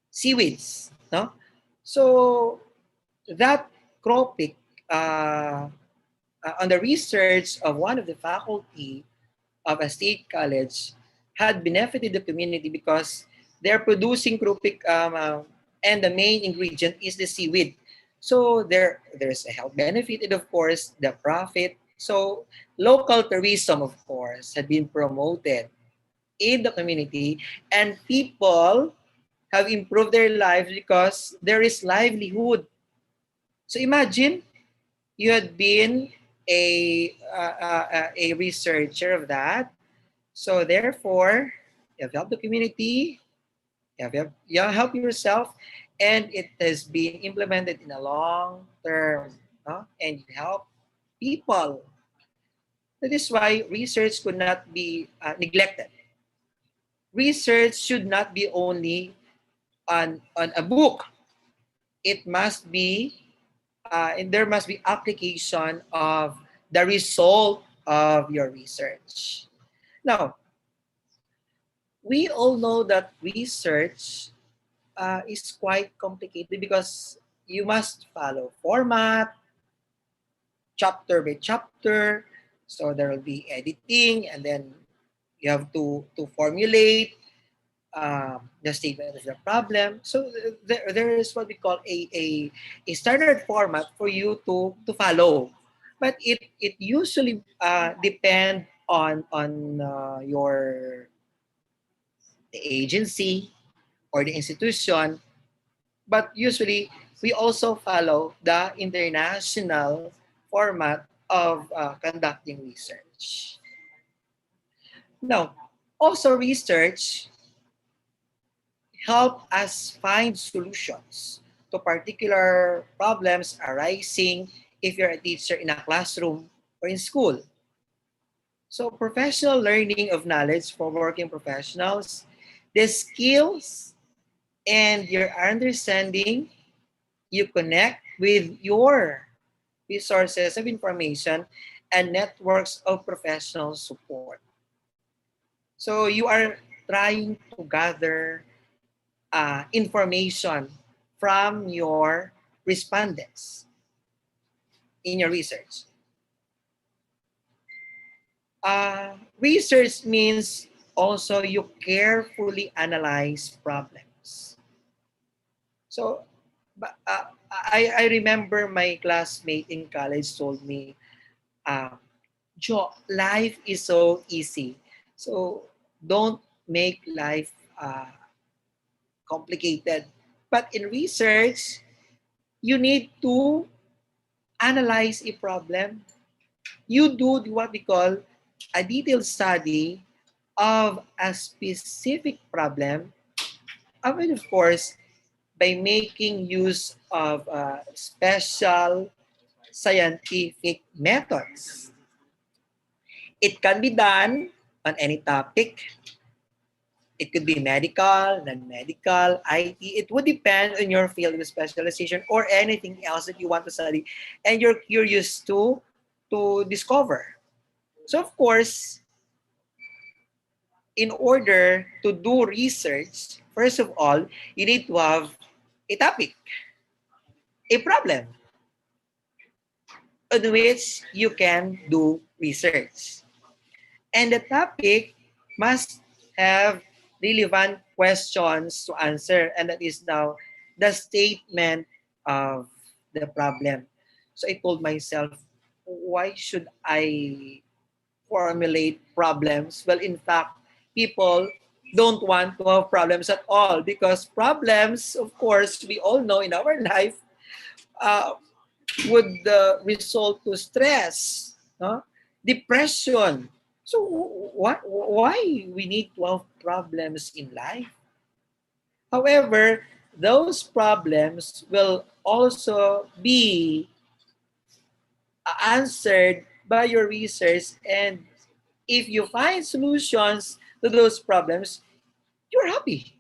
[SPEAKER 8] Seaweeds, no? So that cropic, on the research of one of the faculty of a state college, had benefited the community because they're producing cropic, and the main ingredient is the seaweed. So there's a health benefit and of course the profit. So local tourism, of course, had been promoted in the community, and people have improved their lives because there is livelihood. So imagine you had been a researcher of that. So therefore, you have helped the community, you have helped yourself, and it has been implemented in a long term, no? And you help people. That is why research could not be neglected. Research should not be only on a book. It must be, and there must be application of the result of your research. Now, we all know that research is quite complicated because you must follow format, chapter by chapter. So there will be editing, and then you have to formulate the statement of the problem. So there is what we call a standard format for you to follow. But it usually depend on your the agency or the institution. But usually we also follow the international format of conducting research. Now, also research help us find solutions to particular problems arising if you're a teacher in a classroom or in school. So professional learning of knowledge for working professionals, the skills and your understanding, you connect with your resources of information and networks of professional support. So you are trying to gather information from your respondents in your research. Research means also you carefully analyze problems. So, I remember my classmate in college told me, uh, Joe, life is so easy. So don't make life complicated. But in research, you need to analyze a problem. You do what we call a detailed study of a specific problem, and of course, by making use of special scientific methods. It can be done on any topic. It could be medical, non-medical, IT. It would depend on your field of specialization or anything else that you want to study and you're curious to discover. So of course, in order to do research, first of all, you need to have a topic, a problem on which you can do research. And the topic must have relevant questions to answer, and that is now the statement of the problem. So I told myself, why should I formulate problems? Well, in fact, people don't want to have problems at all because problems, of course, we all know in our life, uh, would result to stress, no? Depression. So why we need 12 problems in life? However, those problems will also be answered by your research, and if you find solutions to those problems, you're happy.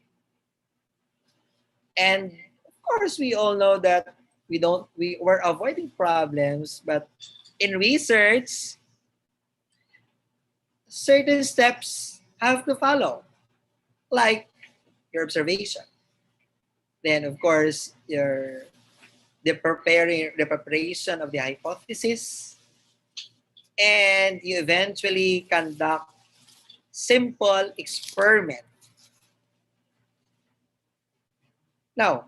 [SPEAKER 8] And of course, we all know that we're avoiding problems, but in research, certain steps have to follow, like your observation. Then, of course, the preparation of the hypothesis, and you eventually conduct simple experiment. Now,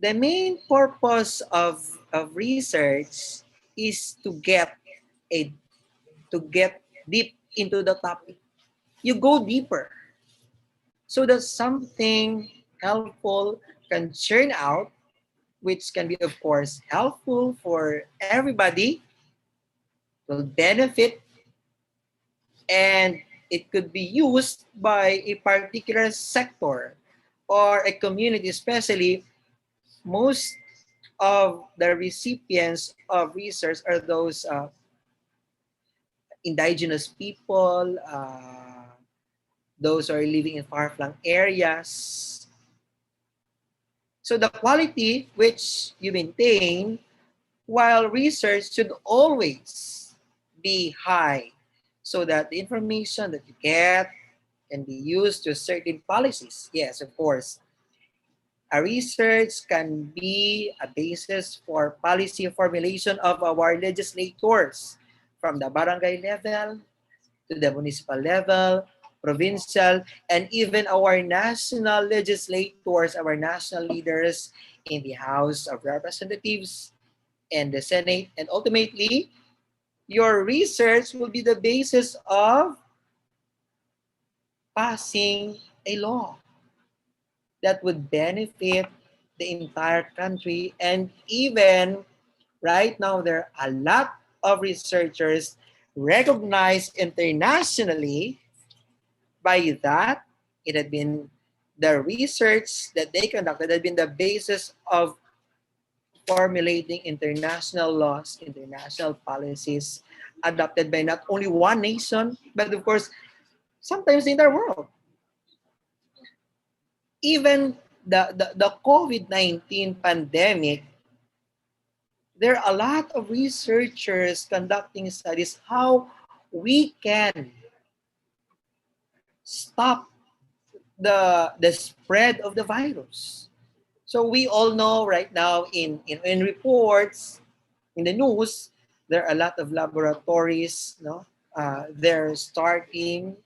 [SPEAKER 8] the main purpose of research is a to get deep into the topic. You go deeper so that something helpful can churn out, which can be, of course, helpful for everybody, will benefit, and it could be used by a particular sector or a community, especially most of the recipients of research are those indigenous people, those who are living in far-flung areas. So the quality which you maintain while research should always be high so that the information that you get can be used to certain policies. Yes, of course. A research can be a basis for policy formulation of our legislators from the barangay level to the municipal level, provincial, and even our national legislators, our national leaders in the House of Representatives and the Senate. And ultimately, your research will be the basis of passing a law that would benefit the entire country. And even right now, there are a lot of researchers recognized internationally. By that, it had been the research that they conducted had been the basis of formulating international laws, international policies adopted by not only one nation, but of course, sometimes in the world. Even the COVID-19 pandemic, there are a lot of researchers conducting studies how we can stop the spread of the virus. So we all know right now in reports, in the news, there are a lot of laboratories, no? They're starting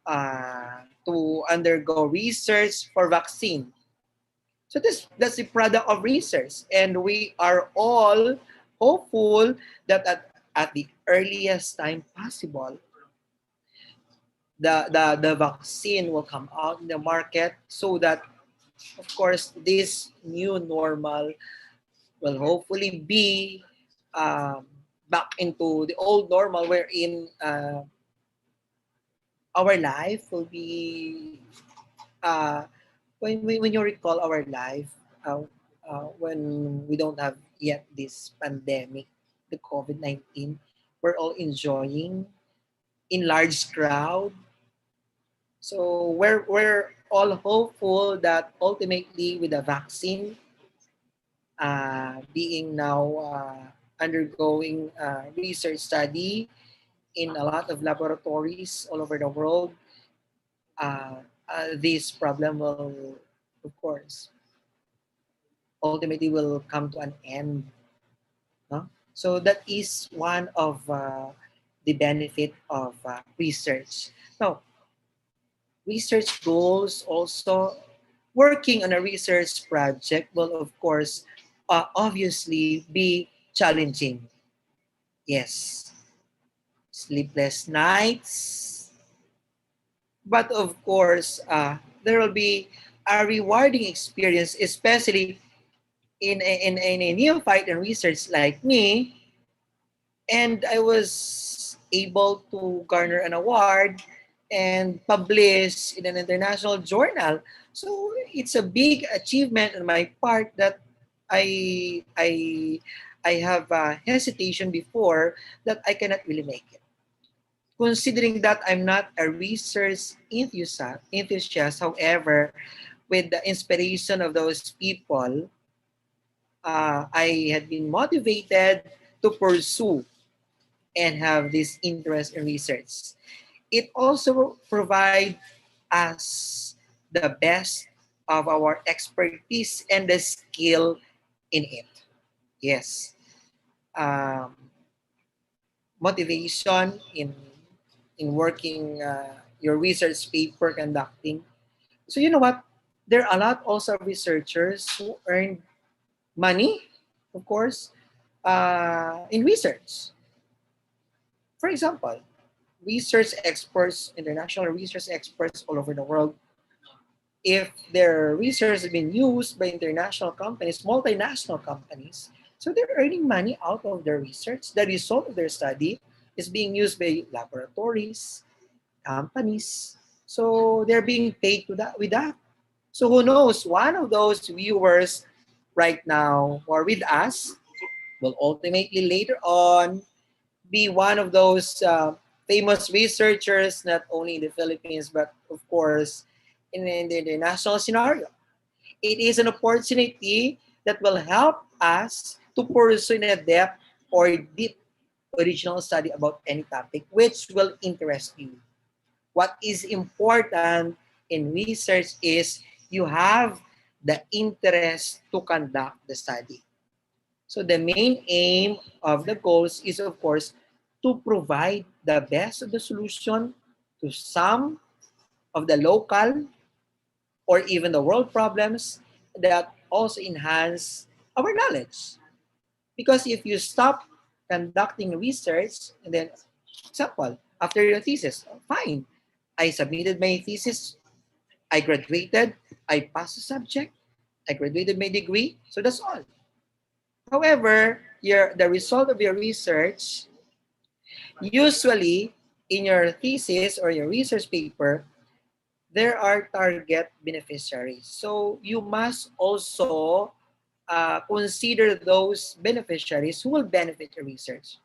[SPEAKER 8] to undergo research for vaccine. So that's the product of research, and we are all hopeful that at the earliest time possible, the vaccine will come out in the market so that, of course, this new normal will hopefully be um, back into the old normal wherein our life will be when you recall our life when we don't have yet this pandemic, the COVID-19, we're all enjoying in large crowd. So we're all hopeful that ultimately with the vaccine being now undergoing research study in a lot of laboratories all over the world, this problem will, of course, ultimately will come to an end. No? So that is one of the benefit of research. Now, research goals also, working on a research project will, of course, obviously be challenging. Yes, sleepless nights, but of course, there will be a rewarding experience, especially in a neophyte in research like me, and I was able to garner an award and publish in an international journal. So it's a big achievement on my part that I I I have hesitation before that I cannot really make it. Considering that I'm not a research enthusiast, however, with the inspiration of those people, I had been motivated to pursue and have this interest in research. It also provides us the best of our expertise and the skill in it. Yes. Um, Motivation in working your research paper conducting. So you know what? There are a lot also of researchers who earn money, of course, in research. For example, research experts, international research experts all over the world, if their research has been used by international companies, multinational companies, so they're earning money out of their research. The result of their study is being used by laboratories, companies. So they're being paid to that with that. So who knows? One of those viewers right now who are with us will ultimately later on be one of those famous researchers, not only in the Philippines, but of course in the international scenario. It is an opportunity that will help us to pursue in a depth or deep original study about any topic which will interest you. What is important in research is you have the interest to conduct the study. So the main aim of the goals is, of course, to provide the best of the solution to some of the local or even the world problems that also enhance our knowledge. Because if you stop conducting research, and then, example, after your thesis, fine, I submitted my thesis, I graduated, I passed the subject, I graduated my degree, so that's all. However, the result of your research, usually in your thesis or your research paper, there are target beneficiaries. So you must also consider those beneficiaries who will benefit your research.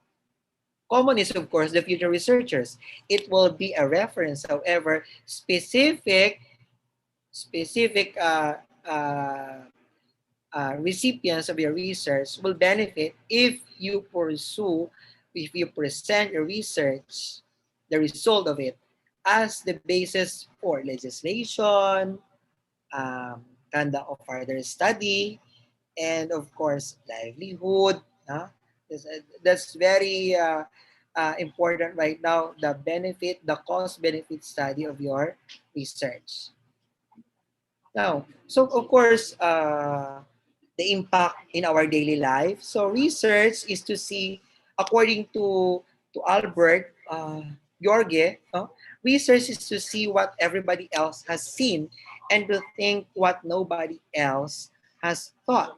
[SPEAKER 8] Common is, of course, the future researchers. It will be a reference. However, specific recipients of your research will benefit if you present your research, the result of it, as the basis for legislation, um, conduct of further study, and of course, livelihood. Huh? That's very important right now, the cost benefit study of your research. Now, so of course, the impact in our daily life. So research is to see, according to Albert Jorge, research is to see what everybody else has seen and to think what nobody else has thought.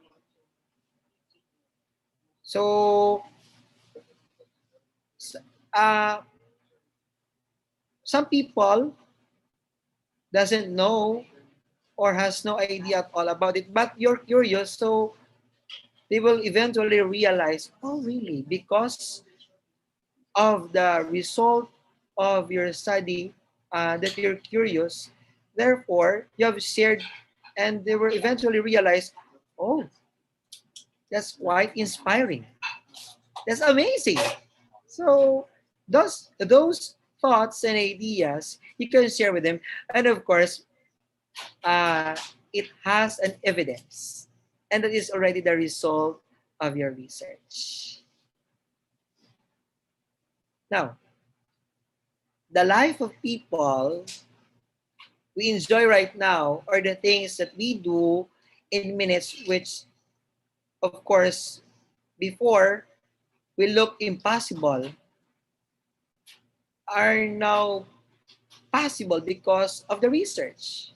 [SPEAKER 8] So, uh, some people doesn't know or has no idea at all about it, but you're curious, so they will eventually realize, oh, really? Because of the result of your study that you're curious, therefore, you have shared, and they will eventually realize, oh, that's quite inspiring. That's amazing. So those thoughts and ideas you can share with them, and of course, uh, it has an evidence, and that is already the result of your research. Now, the life of people we enjoy right now are the things that we do in minutes, which, of course, before will look impossible, are now possible because of the research.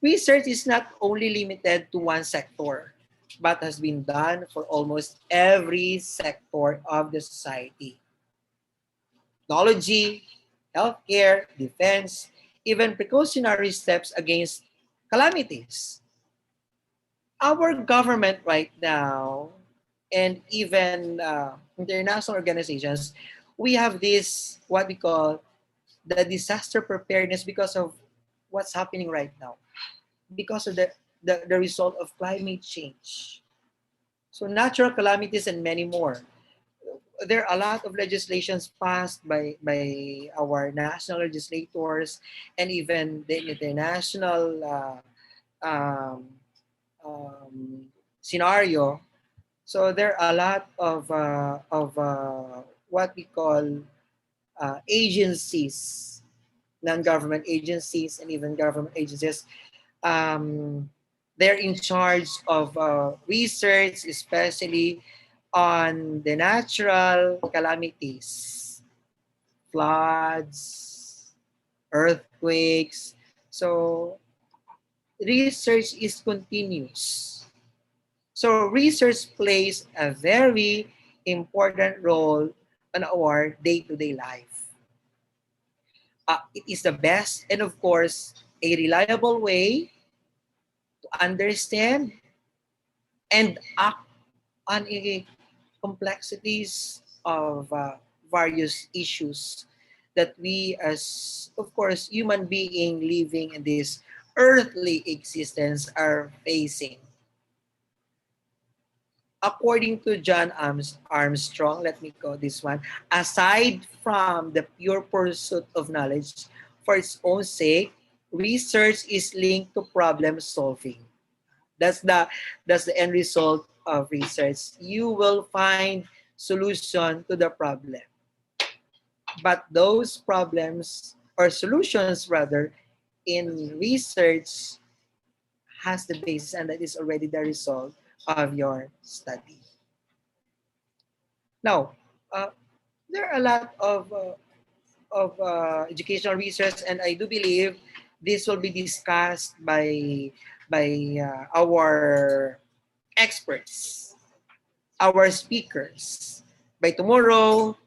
[SPEAKER 8] Research is not only limited to one sector. but has been done for almost every sector of the society: technology, healthcare, defense, even precautionary steps against calamities. Our government right now, and even international organizations, we have this what we call the disaster preparedness because of what's happening right now, because of the result of climate change. So natural calamities and many more. There are a lot of legislations passed by our national legislators and even the international um, scenario. So there are a lot of what we call agencies, non-government agencies, and even government agencies. Um, they're in charge of research, especially on the natural calamities, floods, earthquakes. So research is continuous. So research plays a very important role in our day-to-day life. It is the best and of course a reliable way to understand and act on a complexities of various issues that we as of course human being living in this earthly existence are facing. According to John Armstrong, let me go this one, aside from the pure pursuit of knowledge for its own sake, research is linked to problem solving. That's the that's the end result of research. You will find solution to the problem. But those problems or solutions rather in research has the basis and that is already the result of your study. Now, uh, there are a lot of educational research, and I do believe this will be discussed by our experts, our speakers. By tomorrow,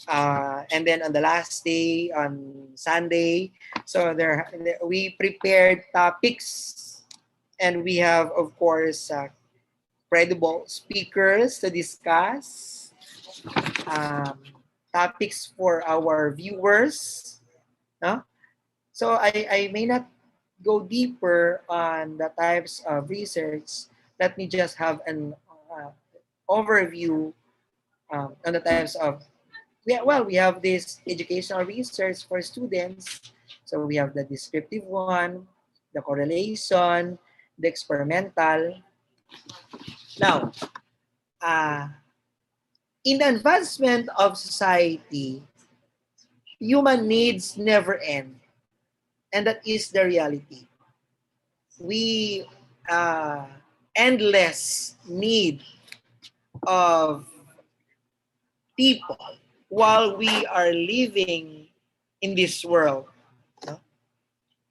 [SPEAKER 8] and then on the last day on Sunday, so we prepared topics, and we have of course credible speakers to discuss um, topics for our viewers. No? So I may not go deeper on the types of research. Let me just have an overview on the types of, yeah, well, we have this educational research for students. So we have the descriptive one, the correlation, the experimental. Now, uh, in the advancement of society, human needs never end. And that is the reality. We endless need of people while we are living in this world. No?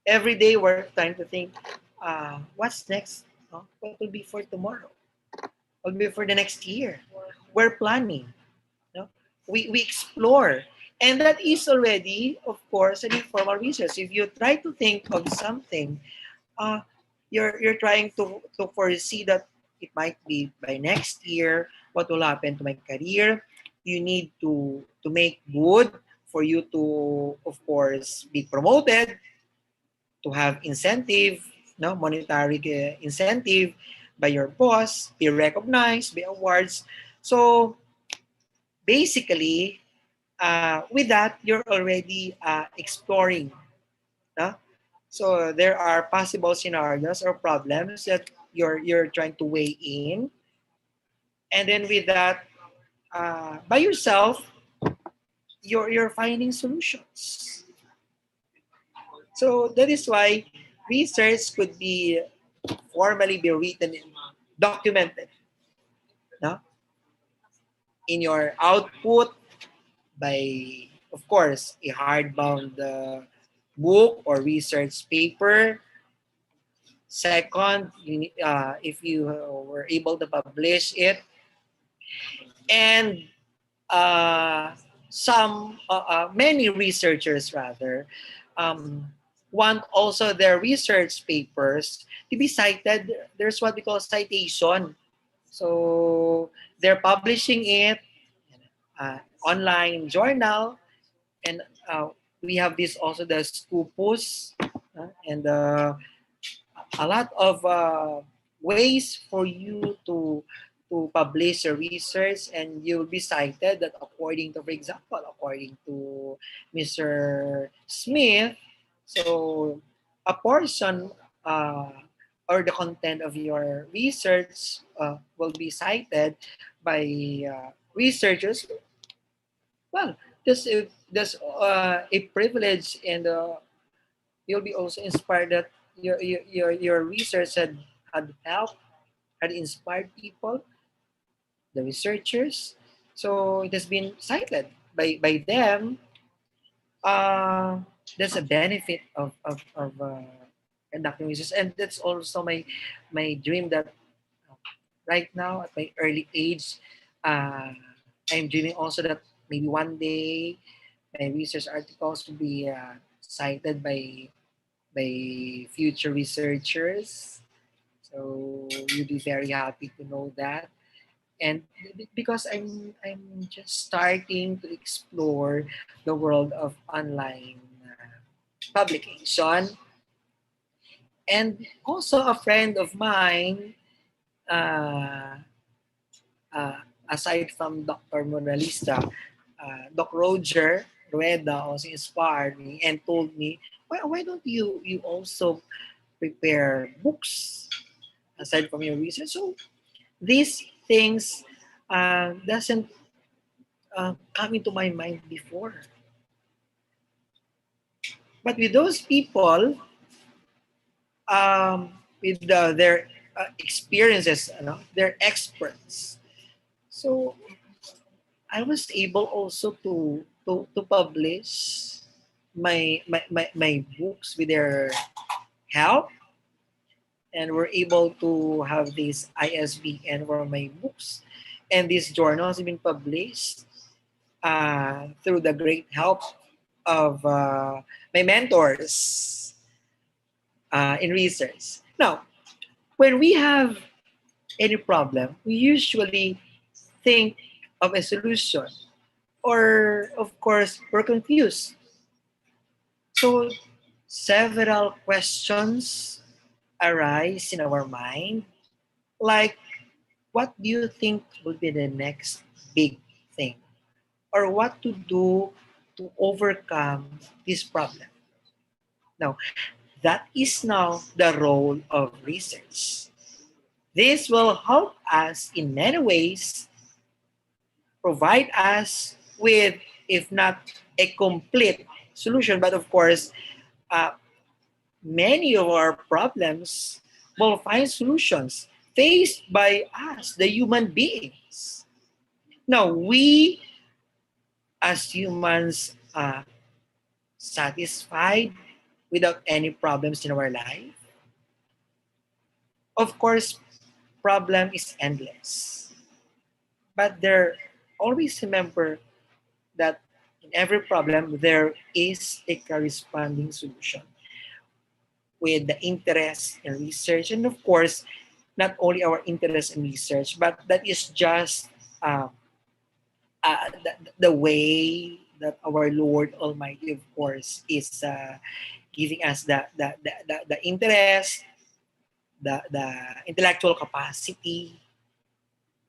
[SPEAKER 8] Every day we're trying to think, what's next? No? What will be for tomorrow? What will be for the next year? We're planning. No? We explore. And that is already, of course, an informal research. If you try to think of something, uh, you're trying to foresee that it might be by next year, what will happen to my career. You need to make good for you to, of course, be promoted, to have incentive, no monetary incentive by your boss, be recognized, be awards. So basically, with that, you're already exploring. No? So there are possible scenarios or problems that you're trying to weigh in, and then with that, by yourself, you're finding solutions. So that is why research could be formally be written and documented, no? In your output by, of course, a hardbound book or research paper, Second, if you were able to publish it, and uh, many researchers rather um, want also their research papers to be cited. There's what we call citation. So they're publishing it online journal, and we have this also the Scopus, and a lot of ways for you to publish your research, and you'll be cited that according to, for example, according to Mr. Smith, so a portion uh, or the content of your research will be cited by researchers. Well, a privilege, and you'll be also inspired that your research had helped, had inspired people, the researchers. So it has been cited by them. Uh, that's a benefit of conducting research, and that's also my dream that right now at my early age, uh, I'm dreaming also that maybe one day my research articles will be cited by future researchers. So you'll be very happy to know that. And because I'm just starting to explore the world of online publication, and also a friend of mine, uh, uh, aside from Dr. Moralista, Doc Roger Rueda also inspired me and told me, why don't you also prepare books aside from your research? So these things doesn't come into my mind before. But with those people, with their experiences, they're experts. So I was able also to publish my books with their help, and we're able to have this ISBN for my books, and these journals have been published through the great help of my mentors in research. Now, when we have any problem, we usually think of a solution, or of course, we're confused. So, several questions arise in our mind, like, what do you think will be the next big thing? Or what to do to overcome this problem? Now, that is now the role of research. This will help us in many ways, provide us with, if not a complete solution, but of course, uh, many of our problems will find solutions faced by us, the human beings. Now, we as humans satisfied without any problems in our life? Of course, problem is endless. But there, always remember that in every problem, there is a corresponding solution with the interest in research. And of course, not only our interest in research, but that is just uh, the way that our Lord Almighty, of course, is giving us the interest, the intellectual capacity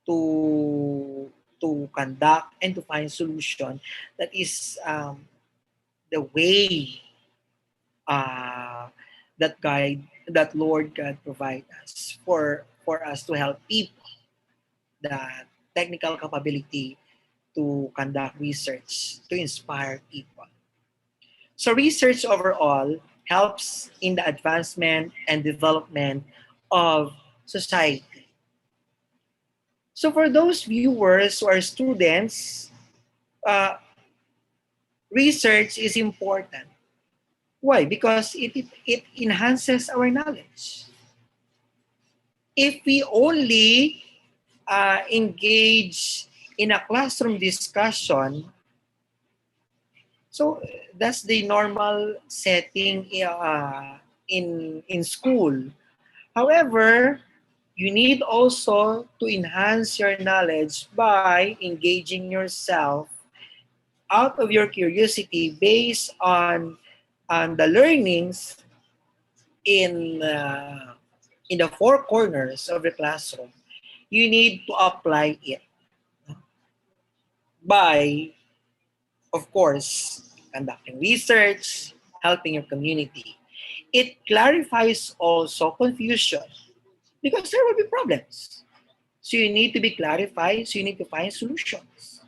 [SPEAKER 8] to conduct and to find solution. That is the way uh, that Lord God provide us for us to help people, the technical capability to conduct research, to inspire people. So research overall helps in the advancement and development of society. So for those viewers who are students, uh, research is important. Why? Because it enhances our knowledge. If we only engage in a classroom discussion, so that's the normal setting in school. However, you need also to enhance your knowledge by engaging yourself out of your curiosity based on the learnings in in the four corners of the classroom. You need to apply it by, of course, conducting research, helping your community. It clarifies also confusion because there will be problems. So you need to be clarified, so you need to find solutions.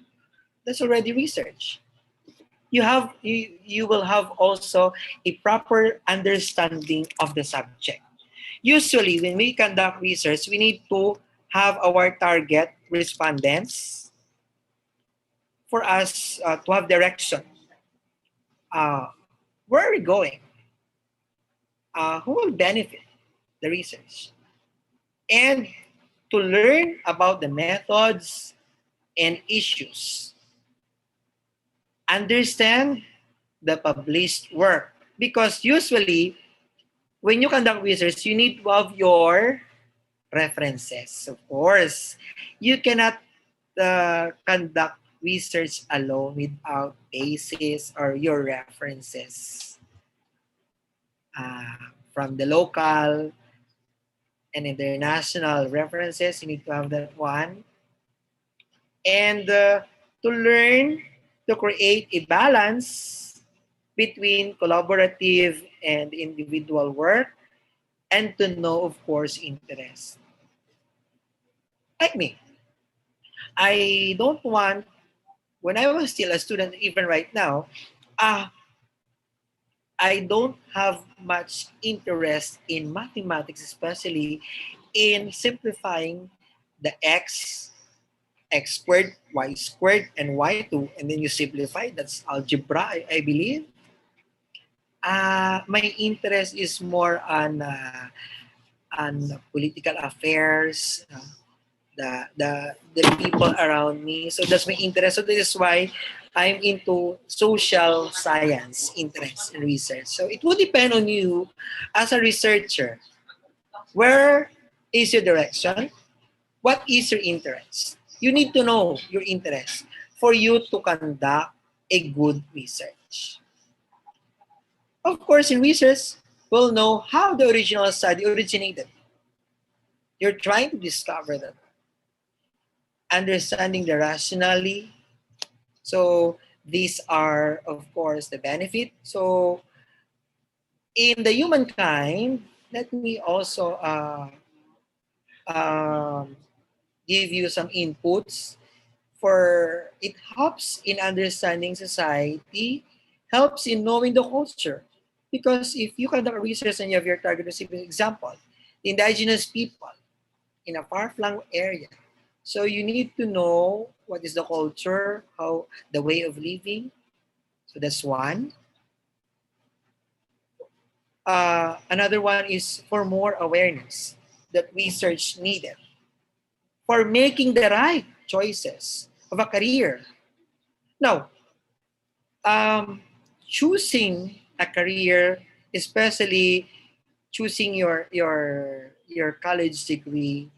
[SPEAKER 8] That's already research. You will have also a proper understanding of the subject. Usually, when we conduct research, we need to have our target respondents for us to have direction. Uh, where are we going? Who will benefit the research? And to learn about the methods and issues. Understand the published work. Because usually, when you conduct research, you need to have your references. Of course, you cannot conduct research alone without basis or your references from the local and international references. You need to have that one. And to learn to create a balance between collaborative and individual work, and to know, of course, interest. Like me, I don't want, when I was still a student, even right now, uh, I don't have much interest in mathematics, especially in simplifying the x squared, y squared, and y2, and then you simplify. That's algebra, I believe. My interest is more on political affairs, the people around me. So that's my interest. So this is why I'm into social science interest and research. So it will depend on you as a researcher. Where is your direction? What is your interest? You need to know your interest for you to conduct a good research. Of course, in research, we'll know how the original study originated. You're trying to discover that. Understanding the rationally. So these are, of course, the benefit. So in the humankind, let me also um, give you some inputs for it helps in understanding society, helps in knowing the culture. Because if you conduct research and you have your target recipient, example, the indigenous people in a far-flung area. So you need to know what is the culture, how the way of living. So that's one. Another one is for more awareness that research needed for making the right choices of a career. Now, um, choosing a career, especially choosing your college degree,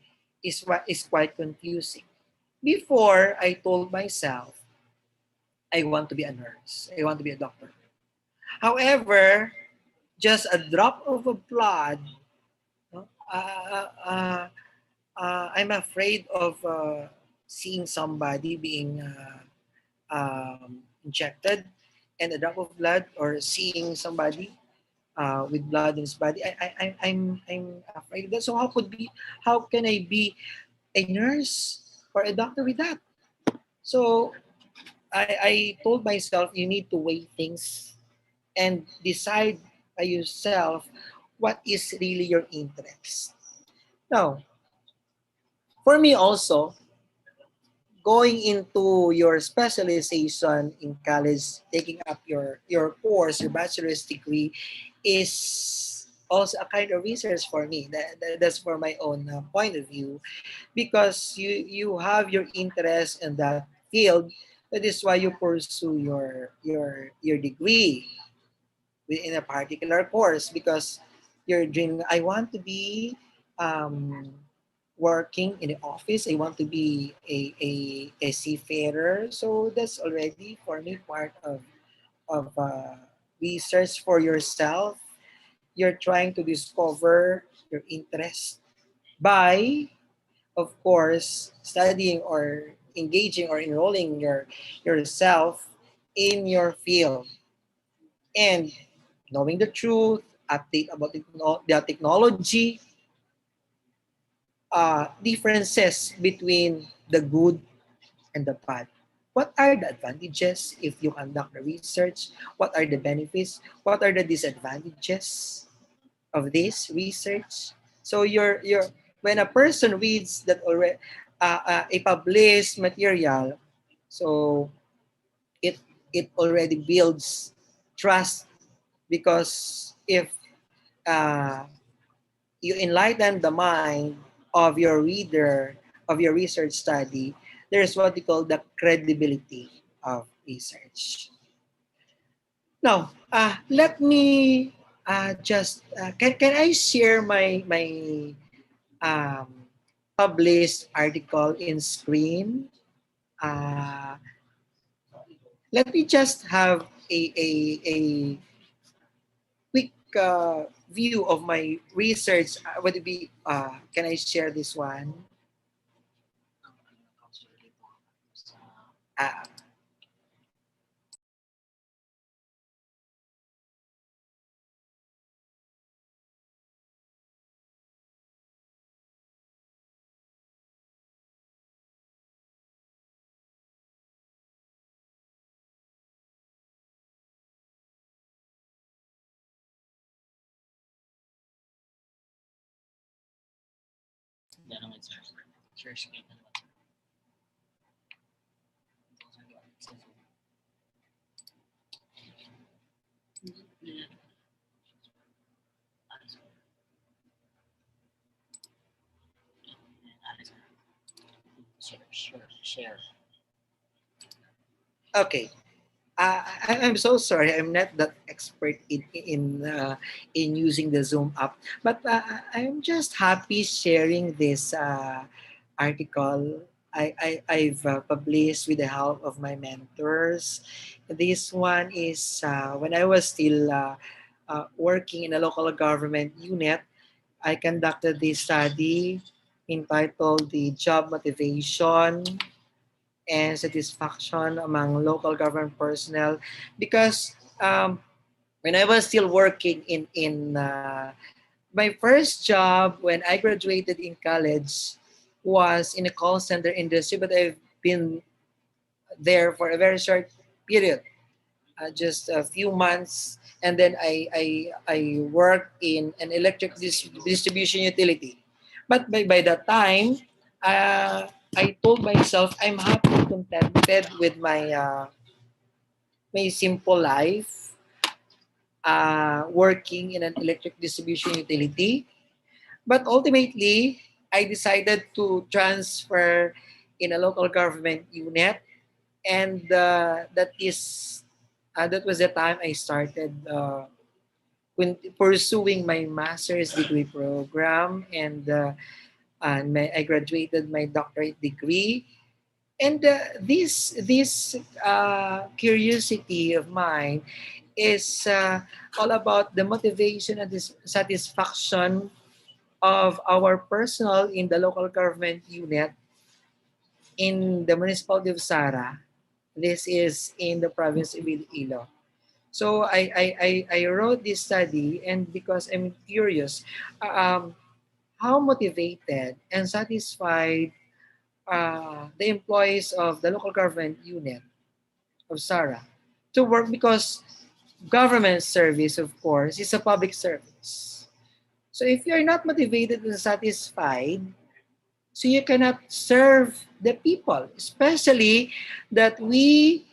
[SPEAKER 8] is what is quite confusing. Before, I told myself I want to be a nurse. I want to be a doctor. However, just a drop of a blood, no, I'm afraid of seeing somebody being injected and a drop of blood, or seeing somebody with blood in his body. I'm afraid of that. So how can I be a nurse or a doctor with that? So I told myself you need to weigh things and decide by yourself what is really your interest. Now, for me also, going into your specialization in college, taking up your course, your bachelor's degree, is also a kind of research for me. That's for my own point of view, because you have your interest in that field. That is why you pursue your degree within a particular course, because you're dreaming. I want to be um, working in the office. I want to be a seafarer. So that's already for me part of research for yourself. You're trying to discover your interest by, of course, studying or engaging or enrolling yourself in your field, and knowing the truth, update about the technology, differences between the good and the bad. What are the advantages if you conduct the research? What are the benefits? What are the disadvantages of this research? So when a person reads that already a published material, so it it already builds trust, because if uh, you enlighten the mind of your reader, of your research study, there's what we call the credibility of research. Now, let me just can I share my um, published article in screen? Uh, Let me just have a quick view of my research. Would it be? Can I share this one? Uh, okay. I'm so sorry. I'm not that expert in using the Zoom app, but I'm just happy sharing this article. I've published with the help of my mentors. This one is when I was still working in a local government unit. I conducted this study entitled "The Job Motivation and Satisfaction Among Local Government Personnel," because when I was still working in my first job when I graduated in college was in a call center industry, but I've been there for a very short period, just a few months, and then I worked in an electric distribution utility. But by that time, uh, I told myself I'm happy, contented with my simple life, working in an electric distribution utility. But ultimately, I decided to transfer in a local government unit, and that was the time I started when pursuing my master's degree program, and I graduated my doctorate degree. And this curiosity of mine is all about the motivation and this satisfaction of our personnel in the local government unit in the municipality of Sara. This is in the province of Iloilo. So I wrote this study, and because I'm curious, um, how motivated and satisfied the employees of the local government unit of Sara to work, because government service, of course, is a public service. So if you're not motivated and satisfied, so you cannot serve the people, especially that we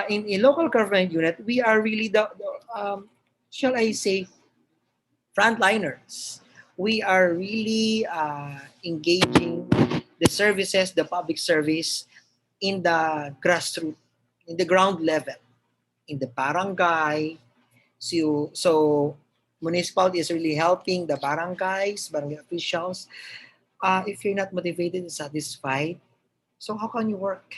[SPEAKER 8] in a local government unit, we are really shall I say, frontliners. We are really engaging the services, the public service in the grassroots, in the ground level, in the barangay. So municipality is really helping the barangays, barangay officials. If you're not motivated and satisfied, so how can you work?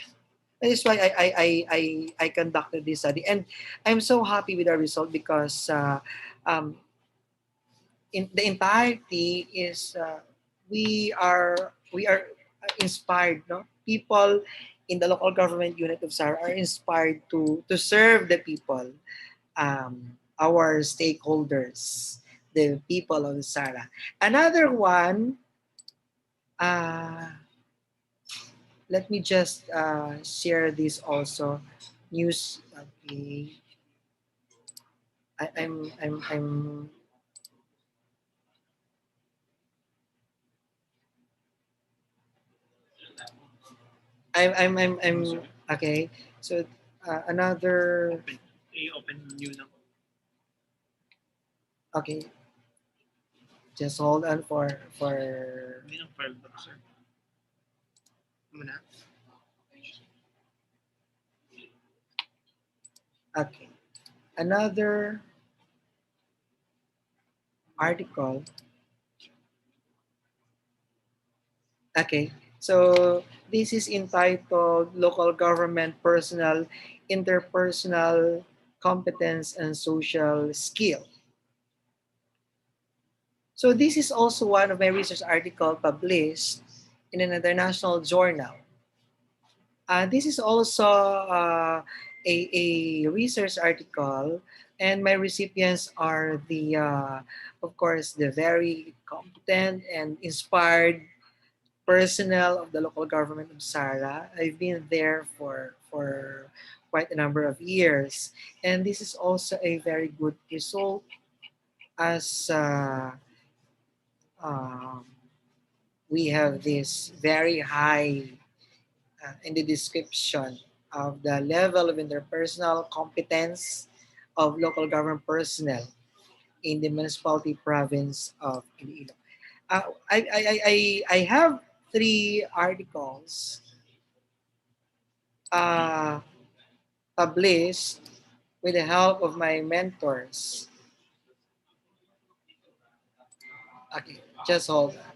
[SPEAKER 8] That is why I conducted this study, and I'm so happy with the result because um, in the entirety is we are inspired. No, people in the local government unit of Sara are inspired to serve the people, our stakeholders, the people of Sara. Another one. Uh, Let me just share this also. News. Okay. I, I'm I'm I'm I'm okay. So another.
[SPEAKER 3] I-open nyo na.
[SPEAKER 8] Okay. Just hold on for.
[SPEAKER 3] Hindi ng file browser. Muna.
[SPEAKER 8] Okay. Another article. Okay. So this is entitled "Local Government Personal Interpersonal Competence and Social Skill." So this is also one of my research article published in an international journal. This is also a research article, and my recipients are of course, the very competent and inspired personnel of the local government of Sara. I've been there for quite a number of years, and this is also a very good result as um, we have this very high in the description of the level of interpersonal competence of local government personnel in the municipality province of Iloilo. I have three articles uh, published with the help of my mentors. Okay, just hold on.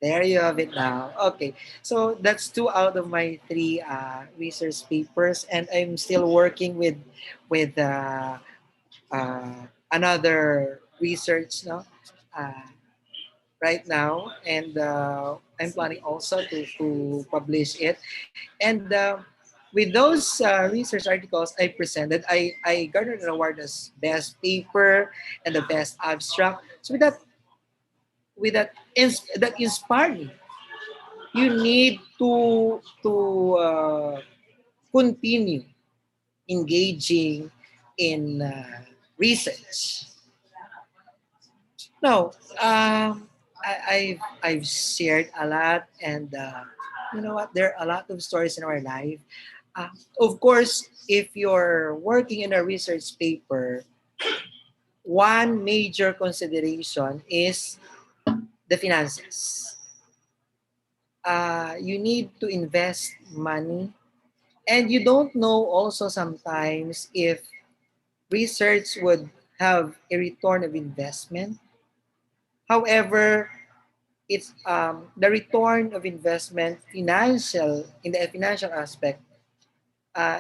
[SPEAKER 8] There you have it now. Okay, so that's two out of my three research papers, and I'm still working with another research, no, uh, right now, and I'm planning also to publish it. And with those research articles I presented, I garnered an award as best paper and the best abstract. So that inspired me. You need to continue engaging in research. No, I've shared a lot, and you know what? There are a lot of stories in our life. Of course, if you're working in a research paper, one major consideration is the finances. You need to invest money, and you don't know also sometimes if research would have a return of investment. However, it's the return of investment financial in the financial aspect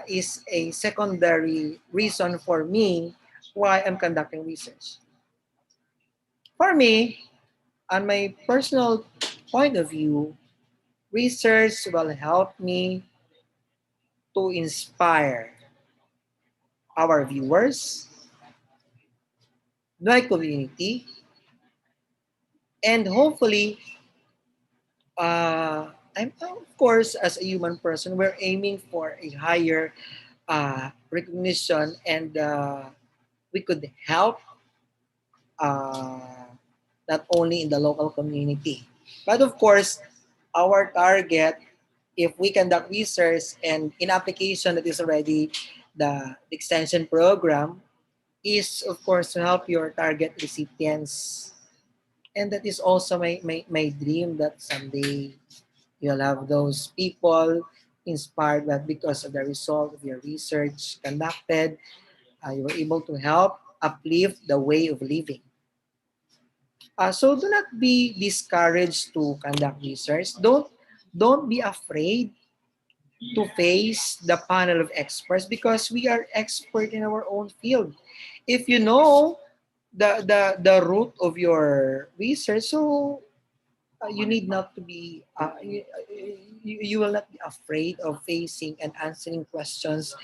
[SPEAKER 8] is a secondary reason for me why I'm conducting research. For me, on my personal point of view, research will help me to inspire our viewers, my community, and hopefully, I'm of course as a human person, we're aiming for a higher recognition, and we could help uh, not only in the local community, but of course, our target if we conduct research and in application that is already the extension program is of course to help your target recipients. And that is also my dream that someday you'll have those people inspired that because of the result of your research conducted, you were able to help uplift the way of living. So do not be discouraged to conduct research. Don't be afraid to face the panel of experts because we are expert in our own field. If you know the root of your research, so you need not to be you will not be afraid of facing and answering questions,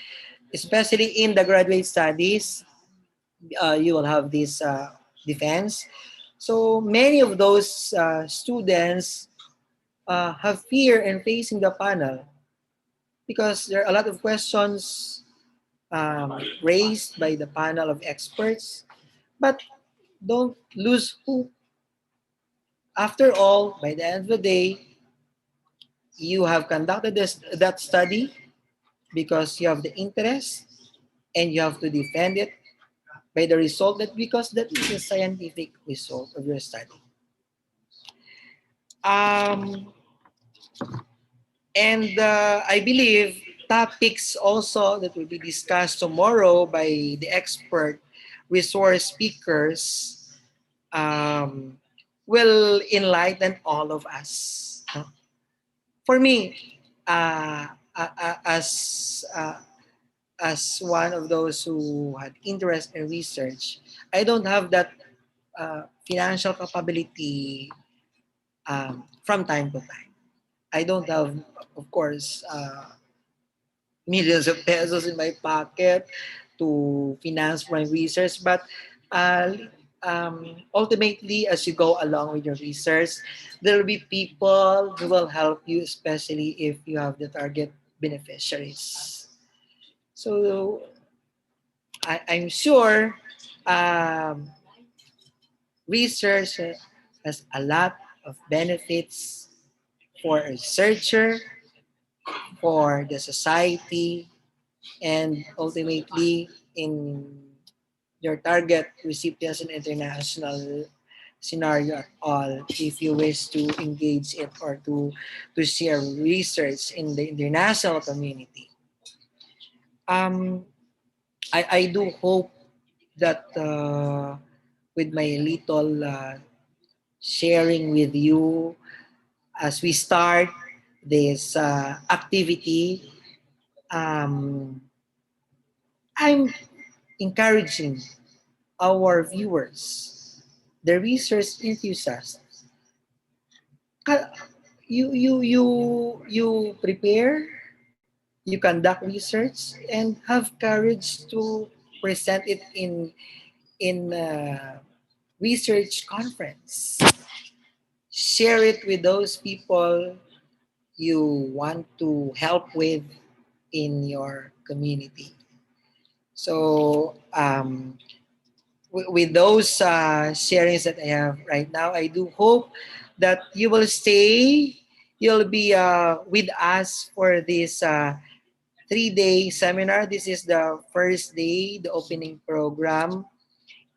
[SPEAKER 8] especially in the graduate studies. You will have this defense. So many of those students have fear in facing the panel because there are a lot of questions raised by the panel of experts. But don't lose hope. After all, by the end of the day, you have conducted that study because you have the interest and you have to defend it by the result that because that is a scientific result of your study. Um, and I believe topics also that will be discussed tomorrow by the expert resource speakers um, will enlighten all of us. No? For me, uh, uh, uh, as uh, as one of those who had interest in research, I don't have that financial capability from time to time. I don't have, of course, millions of pesos in my pocket to finance my research, but uh, ultimately, as you go along with your research, there will be people who will help you, especially if you have the target beneficiaries. So I'm sure um, research has a lot of benefits for a researcher, for the society, and ultimately in your target recipients in international scenario at all if you wish to engage it or to share research in the international community. Um, I do hope that with my little sharing with you as we start this activity, um, I'm encouraging our viewers, the research enthusiasts, you prepare, you conduct research, and have courage to present it in research conference. Share it with those people you want to help with in your community. So with those sharings that I have right now, I do hope that you will stay. You'll be with us for this 3-day seminar. This is the first day, the opening program.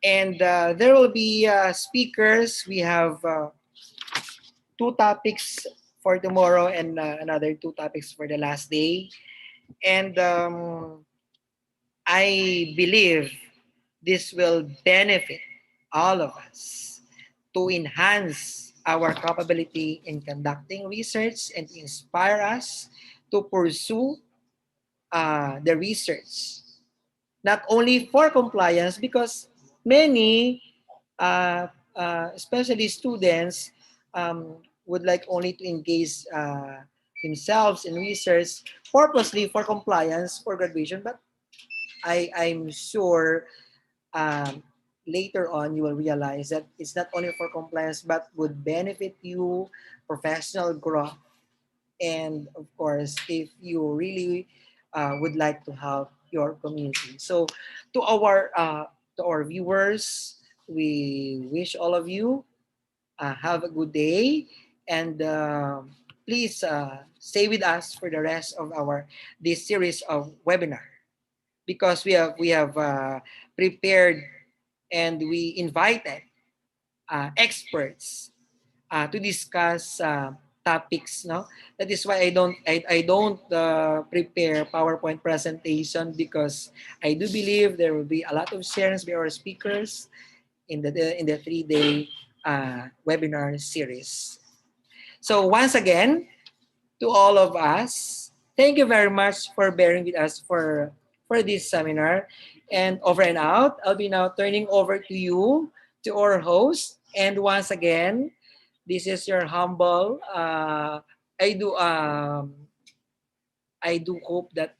[SPEAKER 8] And there will be speakers. We have two topics for tomorrow and another two topics for the last day. And I believe this will benefit all of us to enhance our capability in conducting research and inspire us to pursue the research, not only for compliance, because many, especially students, would like only to engage themselves in research purposely for compliance for graduation. But I'm sure um, later on you will realize that it's not only for compliance but would benefit you professional growth, and of course if you really would like to help your community. So to our viewers, we wish all of you have a good day, and please stay with us for the rest of our this series of webinar, because we have prepared and we invited experts to discuss topics. No, that is why I don't prepare PowerPoint presentation, because I do believe there will be a lot of sharings by our speakers in the 3-day webinar series. So once again, to all of us, thank you very much for bearing with us for this seminar. And over and out, I'll be now turning over to you, to our host. And once again, this is your humble. I do I do hope that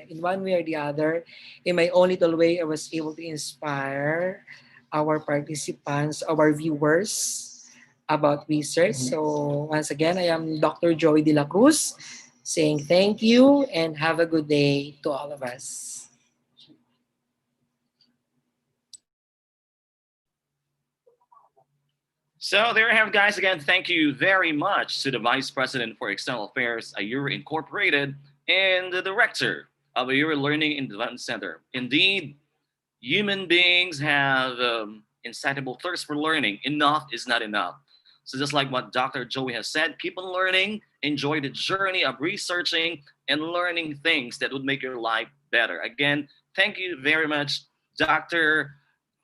[SPEAKER 8] in one way or the other, in my own little way, I was able to inspire our participants, our viewers about research. So once again, I am Dr. Joey De La Cruz, saying thank you and have a good day to all of us.
[SPEAKER 2] So there you have, guys. Again, thank you very much to the Vice President for External Affairs, IORIE Incorporated, and the Director of IORIE Learning and Development Center. Indeed, human beings have insatiable thirst for learning. Enough is not enough. So just like what Dr. Joey has said, keep on learning, enjoy the journey of researching and learning things that would make your life better. Again, thank you very much, Dr.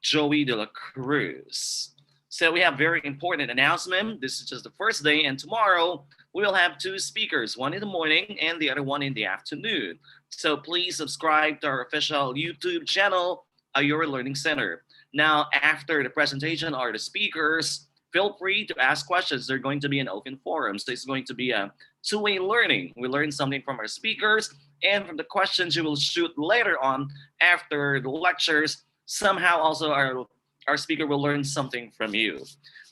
[SPEAKER 2] Joey De La Cruz. So we have very important announcement. This is just the first day, and tomorrow we will have 2 speakers, one in the morning and the other one in the afternoon. So please subscribe to our official YouTube channel, IORIE Learning Center. Now, after the presentation or the speakers, feel free to ask questions. They're going to be an open forum. So it's going to be a 2-way learning. We learn something from our speakers, and from the questions you will shoot later on after the lectures, somehow also our speaker will learn something from you.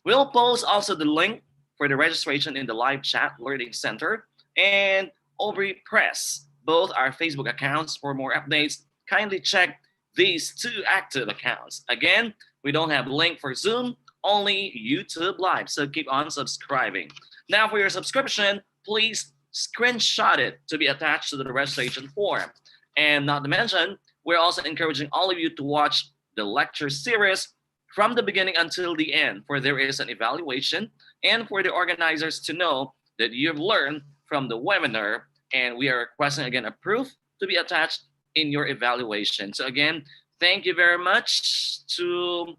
[SPEAKER 2] We'll post also the link for the registration in the live chat learning center and IORIE Press, both our Facebook accounts. For more updates, kindly check these 2 active accounts. Again, we don't have a link for Zoom, only YouTube Live, so keep on subscribing. Now for your subscription, please screenshot it to be attached to the registration form. And not to mention, we're also encouraging all of you to watch the lecture series from the beginning until the end, for there is an evaluation, and for the organizers to know that you've learned from the webinar, and we are requesting again a proof to be attached in your evaluation. So again, thank you very much to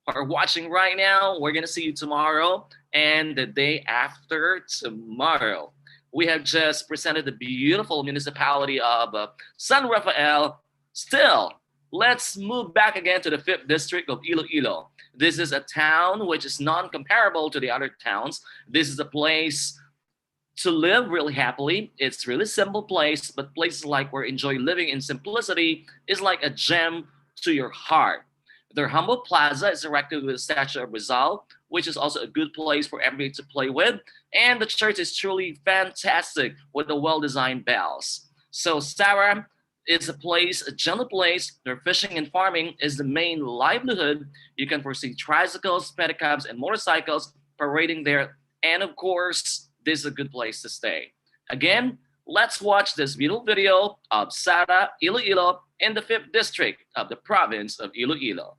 [SPEAKER 2] are watching right now. We're gonna see you tomorrow and the day after tomorrow. We have just presented the beautiful municipality of San Rafael. Still, let's move back again to the 5th district of Iloilo. This is a town which is non-comparable to the other towns. This is a place to live really happily. It's really simple place, but places like where enjoy living in simplicity is like a gem to your heart. Their humble plaza is erected with a statue of Rizal, which is also a good place for everybody to play with. And the church is truly fantastic with the well-designed bells. So Sara is a gentle place where fishing and farming is the main livelihood. You can foresee tricycles, pedicabs, and motorcycles parading there. And of course, this is a good place to stay. Again, let's watch this beautiful video of Sara, Iloilo, in the 5th district of the province of Iloilo.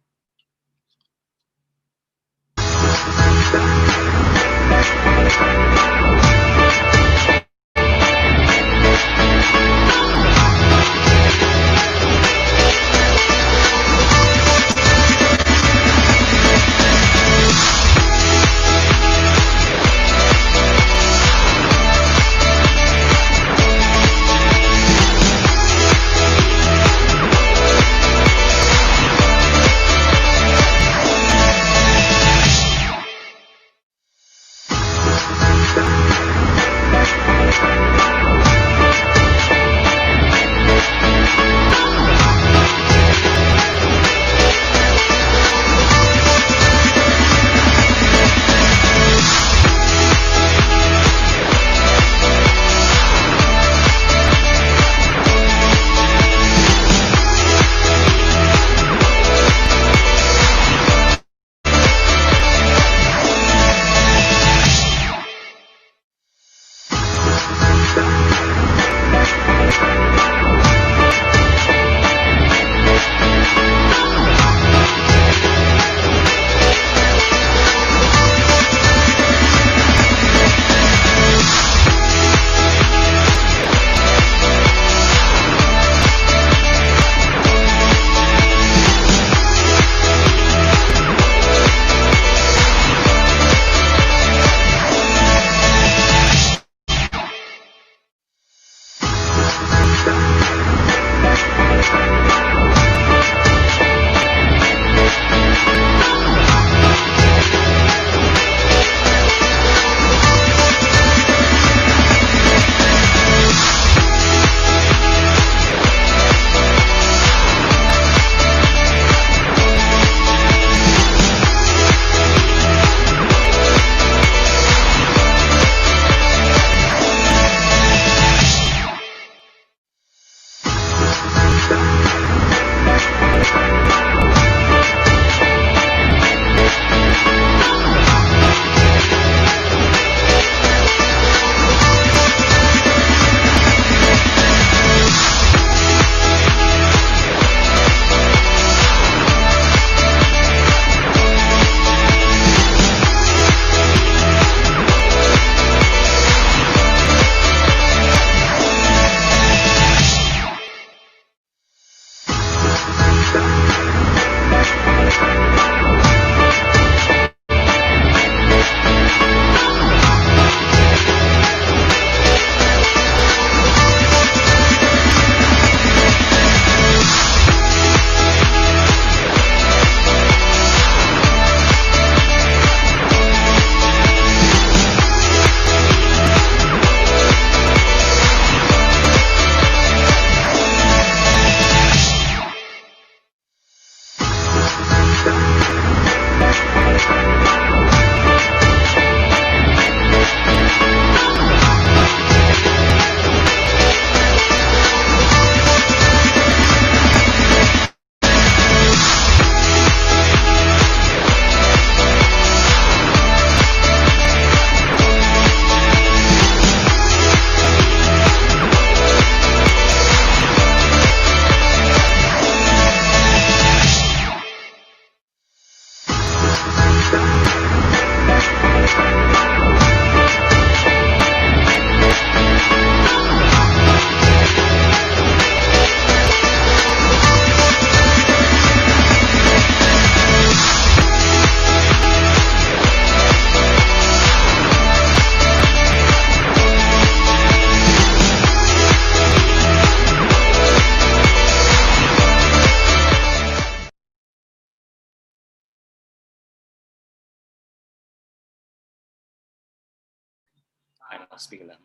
[SPEAKER 2] I know, speaking of.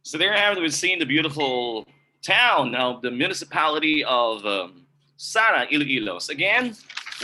[SPEAKER 2] So there you have it. We've seen the beautiful town of the municipality of Sara, Iloilo. So again,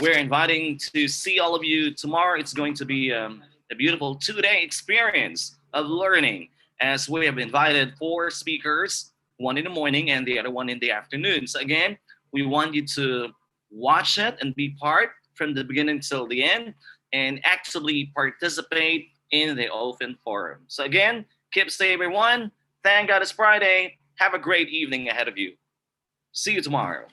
[SPEAKER 2] we're inviting to see all of you tomorrow. It's going to be a beautiful 2-day experience of learning, as we have invited 4 speakers, one in the morning and the other one in the afternoon. So again, we want you to watch it and be part from the beginning till the end and actively participate in the open forum. So again, keep safe, everyone. Thank God it's Friday. Have a great evening ahead of you. See you tomorrow.